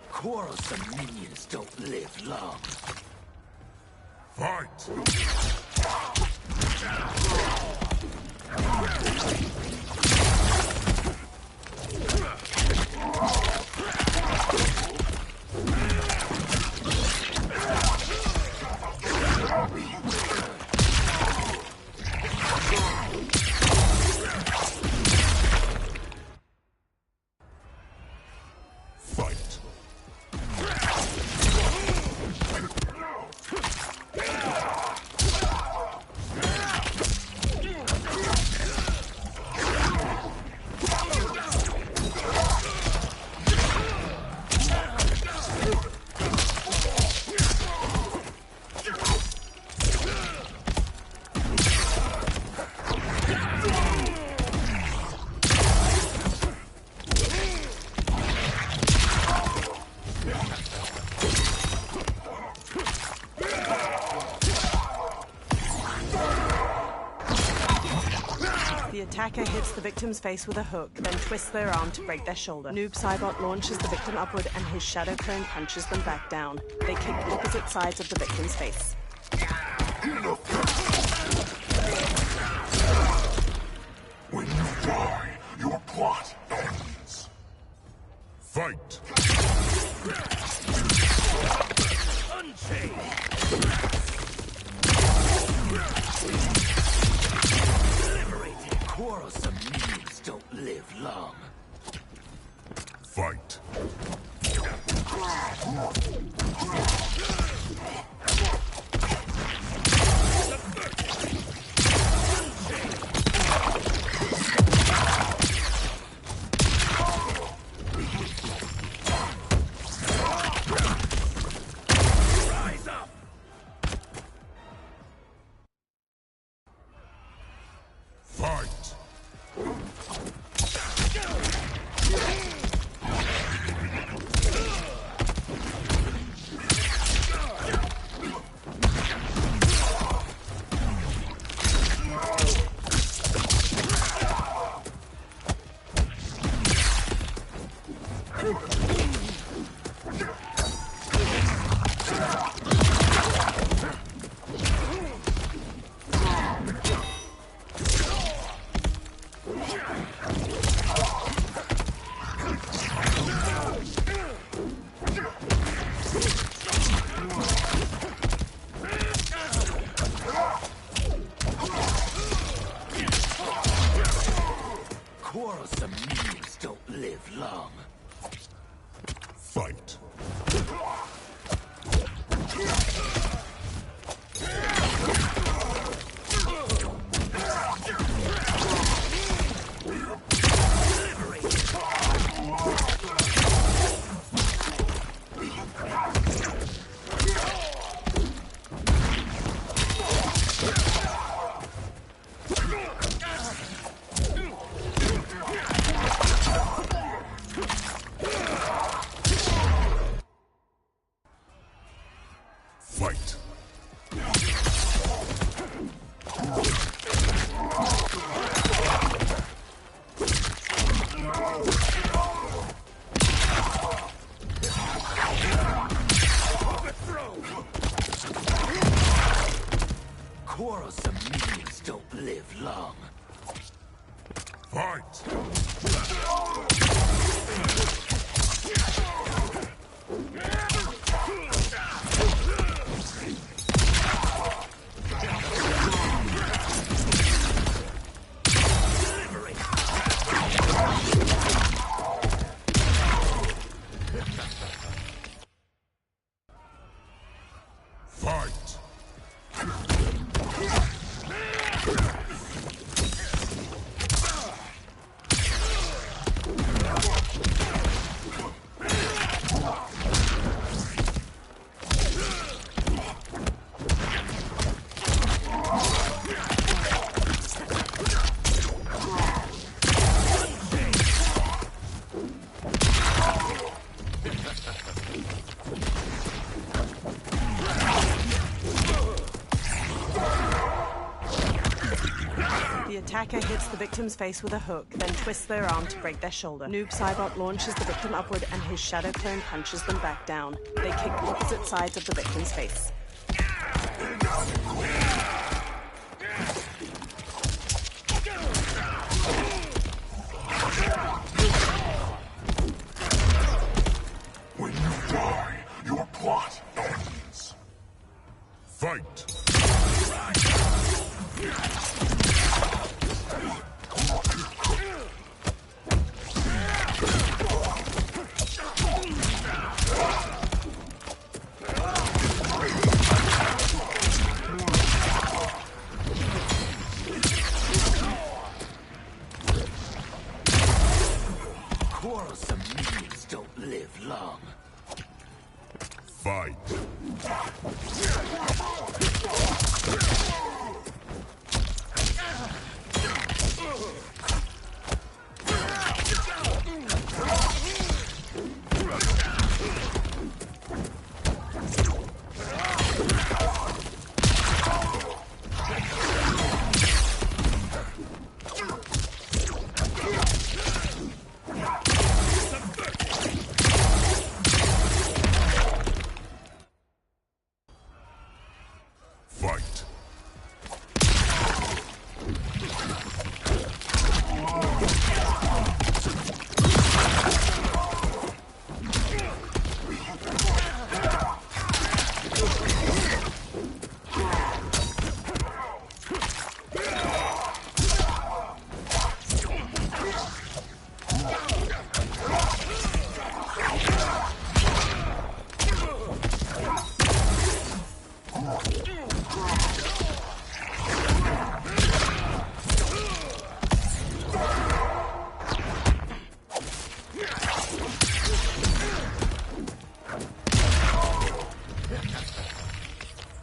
Quarrelsome minions don't live long. Fight! The attacker hits the victim's face with a hook, then twists their arm to break their shoulder. Noob Saibot launches the victim upward and his shadow clone punches them back down. They kick opposite sides of the victim's face. When you die, your plot ends. Fight! Unchained! Quarrelsome minions don't live long. Fight. Rise up! Fight! Fight. Fight. Quarrelsome minions don't live long. Fight. Fight! The attacker hits the victim's face with a hook, then twists their arm to break their shoulder. Noob Saibot launches the victim upward and his shadow clone punches them back down. They kick opposite sides of the victim's face. When you die, your plot ends. Fight! Quarrelsome minions don't live long. Fight! Fight!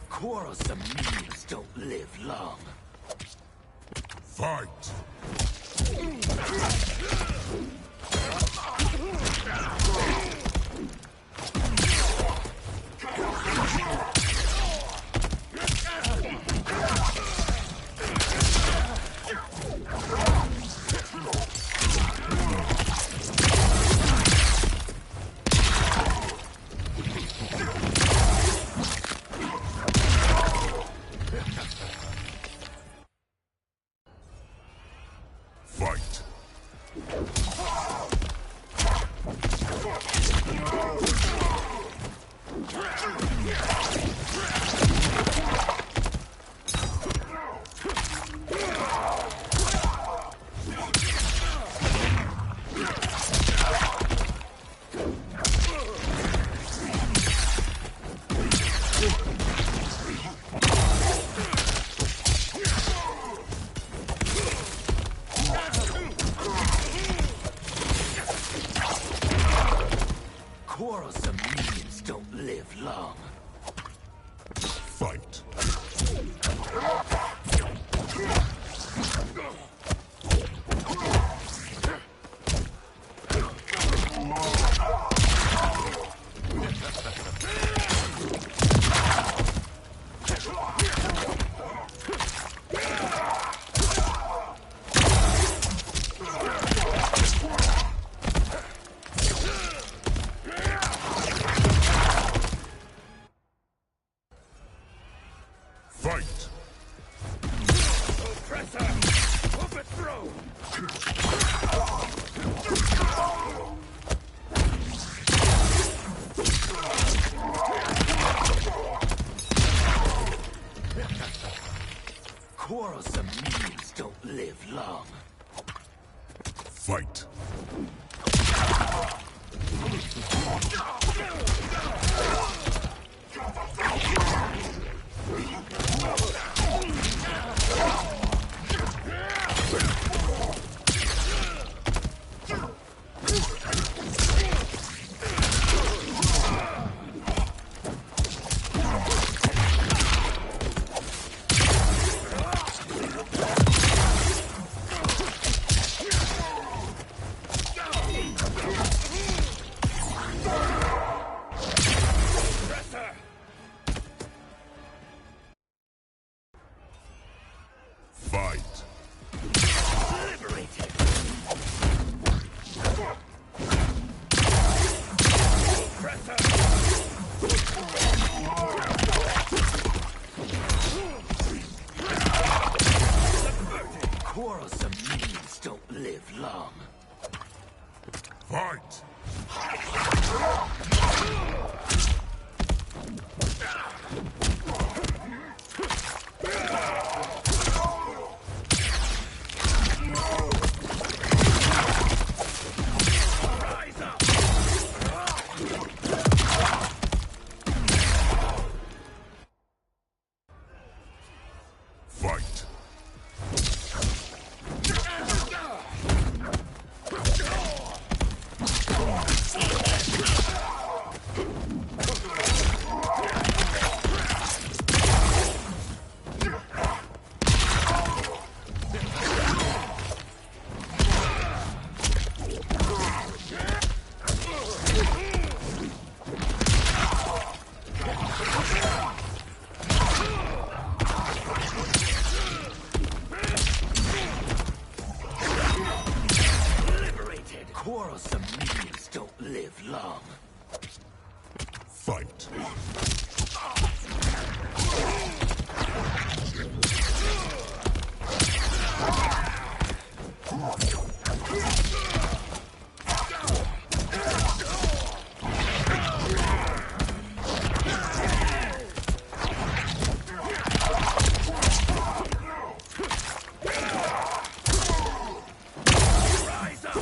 Quarrelsome minions don't live long. Fight! Fight! Quarrelsome minions don't live long. Fight. Fight! Oppressor! Overthrow! Quarrelsome minions don't live long. Fight! Fight! Liberated! Subverted! Quarrelsome minions don't live long. Fight! Rise up! Fight! Liberated! Quarrelsome minions don't live long. Fight! Rise up!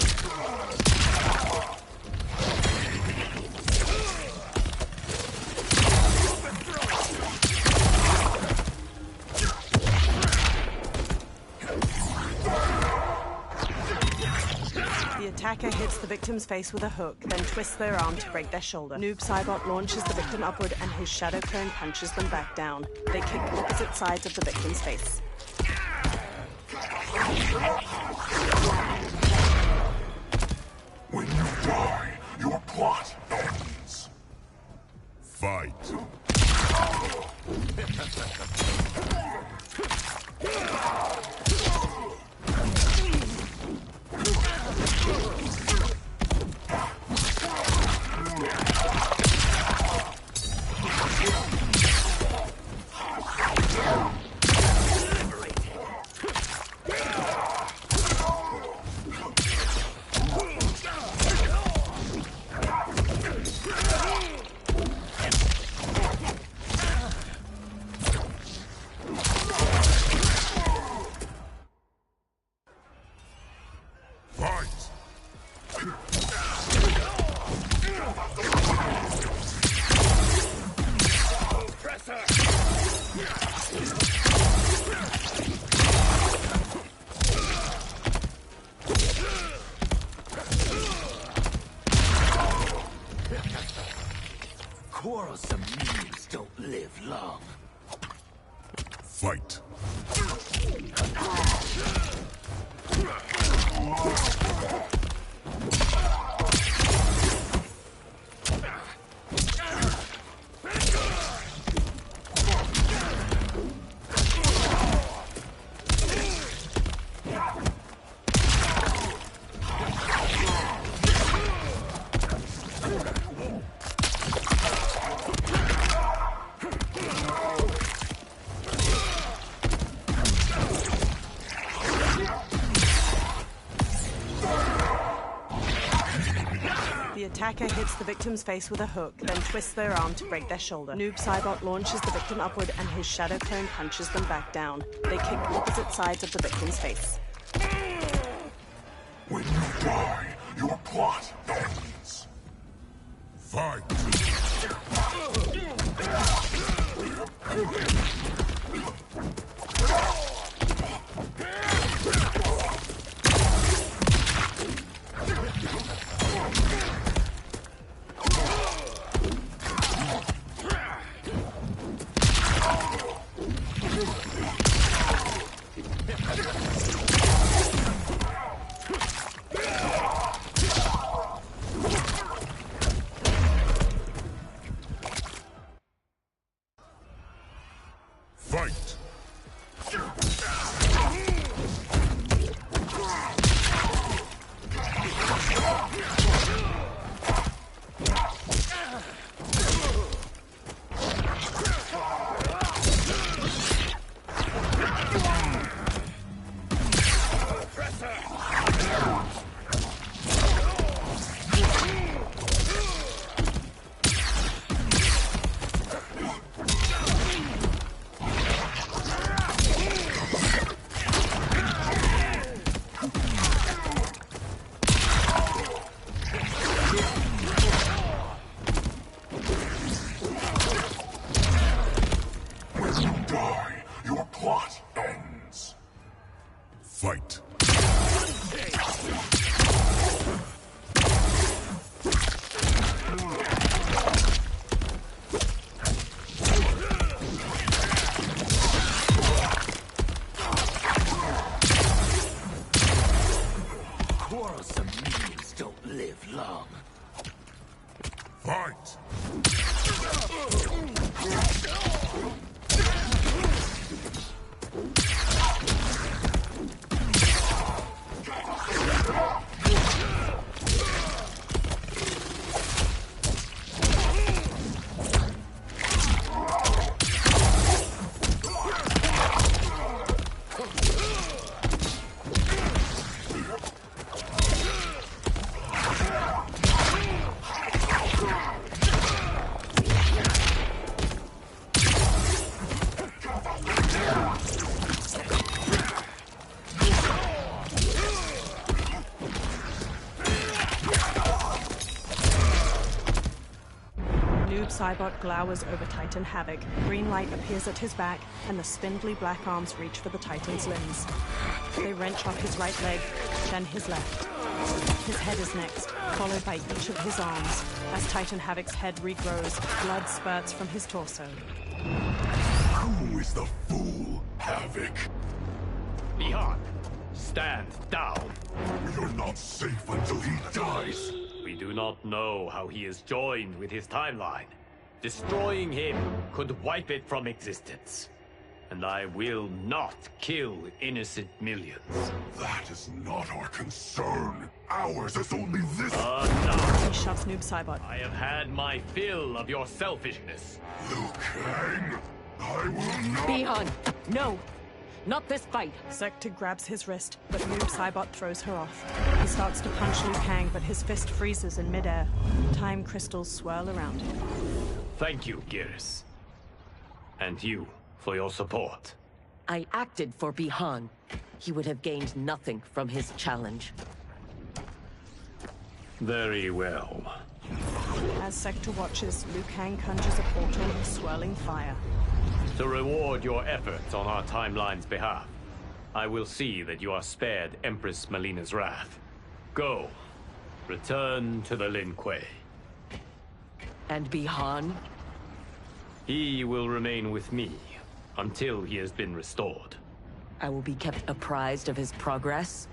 The attacker hits the victim's face with a hook, then twists their arm to break their shoulder. Noob Saibot launches the victim upward and his shadow clone punches them back down. They kick opposite sides of the victim's face. When you die, your plot ends. Fight! Fight! Quarrelsome minions don't live long. Fight. The attacker hits the victim's face with a hook, then twists their arm to break their shoulder. Noob Saibot launches the victim upward and his shadow clone punches them back down. They kick opposite sides of the victim's face. When you die, your plot ends. Fight! Fight! Fight. Quarrelsome minions don't live long. Fight! Saibot glowers over Titan Havoc. Green light appears at his back, and the spindly black arms reach for the Titan's limbs. They wrench off his right leg, then his left. His head is next, followed by each of his arms. As Titan Havoc's head regrows, blood spurts from his torso. Who is the fool, Havoc? Bihon, stand down. You're not safe until he dies. We do not know how he is joined with his timeline. Destroying him could wipe it from existence. And I will not kill innocent millions. That is not our concern. Ours is only this. Enough. He shoves Noob Saibot. I have had my fill of your selfishness. Liu Kang, I will not. Bihon, no. Not this fight. Sekta grabs his wrist, but Noob Saibot throws her off. He starts to punch Liu Kang, but his fist freezes in midair. Time crystals swirl around him. Thank you, Geras. And you, for your support. I acted for Bihon. He would have gained nothing from his challenge. Very well. As Sekta watches, Liu Kang conjures a portal of swirling fire. To reward your efforts on our timeline's behalf, I will see that you are spared Empress Melina's wrath. Go. Return to the Lin Kuei. And Bihon? He will remain with me until he has been restored. I will be kept apprised of his progress.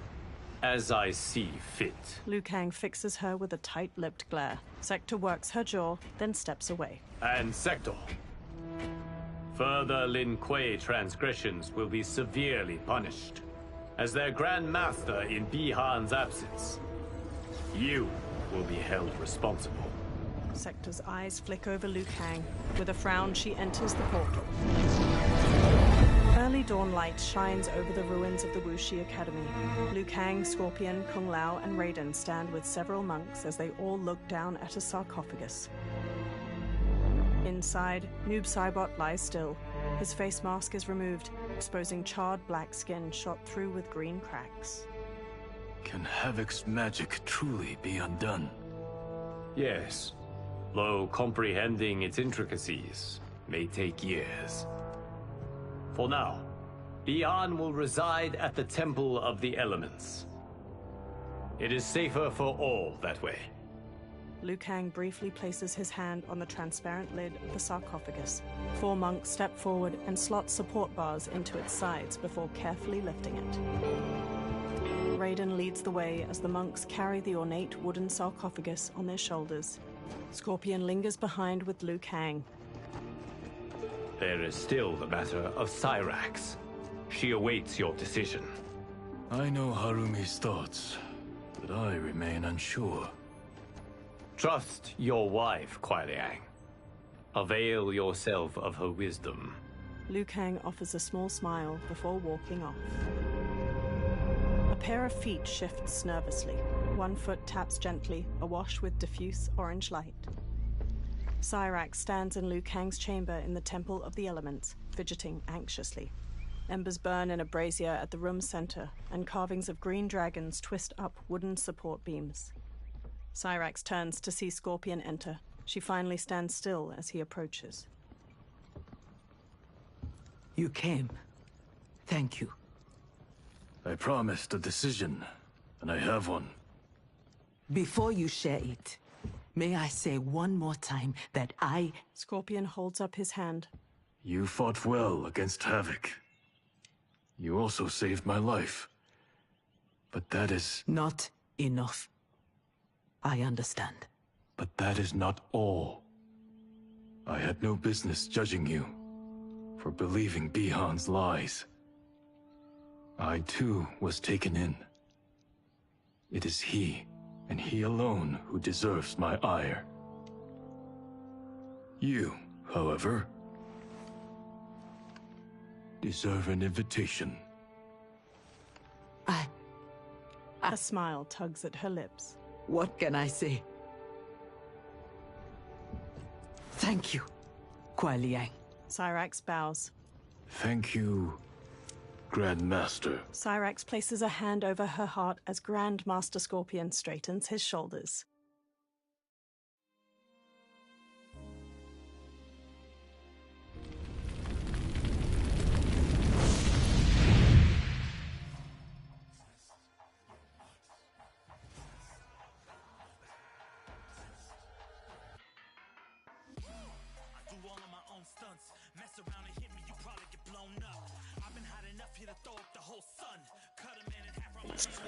As I see fit. Liu Kang fixes her with a tight-lipped glare. Sector works her jaw, then steps away. And Sector. Further Lin Kuei transgressions will be severely punished. As their Grand Master in Bihan's absence, you will be held responsible. Sector's eyes flick over Liu Kang. With a frown, she enters the portal. Early dawn light shines over the ruins of the Wuxi Academy. Liu Kang, Scorpion, Kung Lao, and Raiden stand with several monks as they all look down at a sarcophagus. Inside, Noob Saibot lies still. His face mask is removed, exposing charred black skin shot through with green cracks. Can Havoc's magic truly be undone? Yes, though comprehending its intricacies may take years. For now, Bihan will reside at the Temple of the Elements. It is safer for all that way. Liu Kang briefly places his hand on the transparent lid of the sarcophagus. 4 monks step forward and slot support bars into its sides before carefully lifting it. Raiden leads the way as the monks carry the ornate wooden sarcophagus on their shoulders. Scorpion lingers behind with Liu Kang. There is still the matter of Cyrax. She awaits your decision. I know Harumi's thoughts, but I remain unsure. Trust your wife, Kuai Liang. Avail yourself of her wisdom. Liu Kang offers a small smile before walking off. A pair of feet shifts nervously. One foot taps gently, awash with diffuse orange light. Cyrax stands in Liu Kang's chamber in the Temple of the Elements, fidgeting anxiously. Embers burn in a brazier at the room's center, and carvings of green dragons twist up wooden support beams. Cyrax turns to see Scorpion enter. She finally stands still as he approaches. You came. Thank you. I promised a decision, and I have one. Before you share it, may I say one more time that Scorpion holds up his hand. You fought well against Havoc. You also saved my life. But that is... Not enough. I understand. But that is not all. I had no business judging you for believing Bihan's lies. I too was taken in. It is he, and he alone, who deserves my ire. You, however, deserve an invitation. A smile tugs at her lips. What can I say? Thank you, Kuai Liang. Cyrax bows. Thank you, Grandmaster. Cyrax places a hand over her heart as Grandmaster Scorpion straightens his shoulders.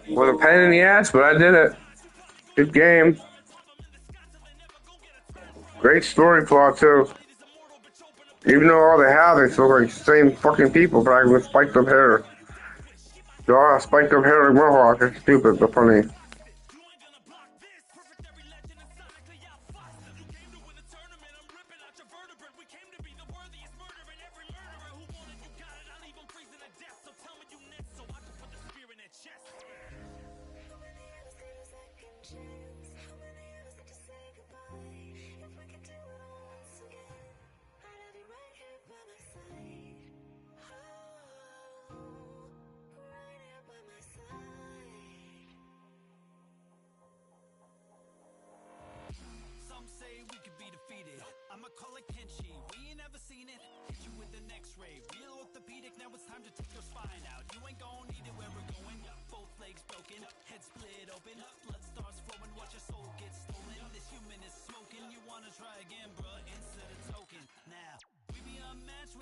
Was a pain in the ass, but I did it. Good game. Great story plot too. Even though all the Havocs look like the same fucking people, but with spiked up hair. They all have spiked up hair like Mohawk. It's stupid but funny.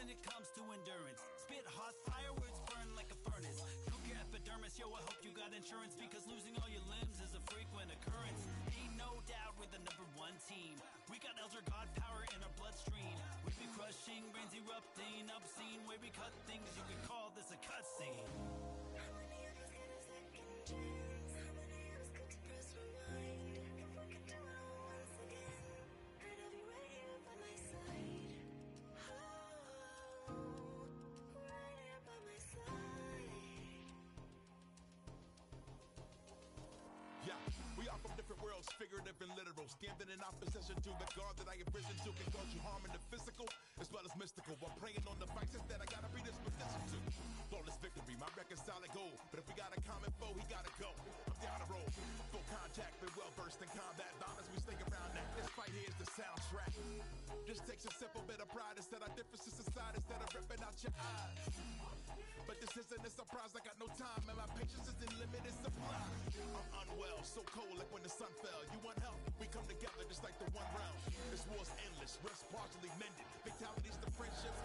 when it comes to endurance. Spit hot fire words burn like a furnace. Cook your epidermis, yo, I hope you got insurance, because losing all your limbs is a frequent occurrence. Ain't no doubt we're the #1 team. We got Elder God power in our bloodstream. We be crushing, brains erupting, obscene way we cut things. You could call this a cutscene. How many of us get a second chance? How many of us could depress rewind? If we could do it all once again, I'd have you right here by my side. Oh, right here by my side. Yeah, we are from different worlds, figurative and literal. Standing in opposition to the God that I have risen to can cause you harm in the physical as well as mystical. While praying on the vices that I gotta be disposition to. Flawless victory, my record's solid gold. But if we got a common foe, he gotta go. I'm down the road, full contact, been well versed in combat. Honest, we stick around that. This fight here is the soundtrack. Just takes a simple bit of pride instead of differences aside, instead of ripping out your eyes. But this isn't a surprise, I got no time, and my patience is in limited supply. I'm unwell, so cold like when the sun fell. You want help? We come together just like the one realm. This war's endless, rest partially mended. Fatalities to friendships,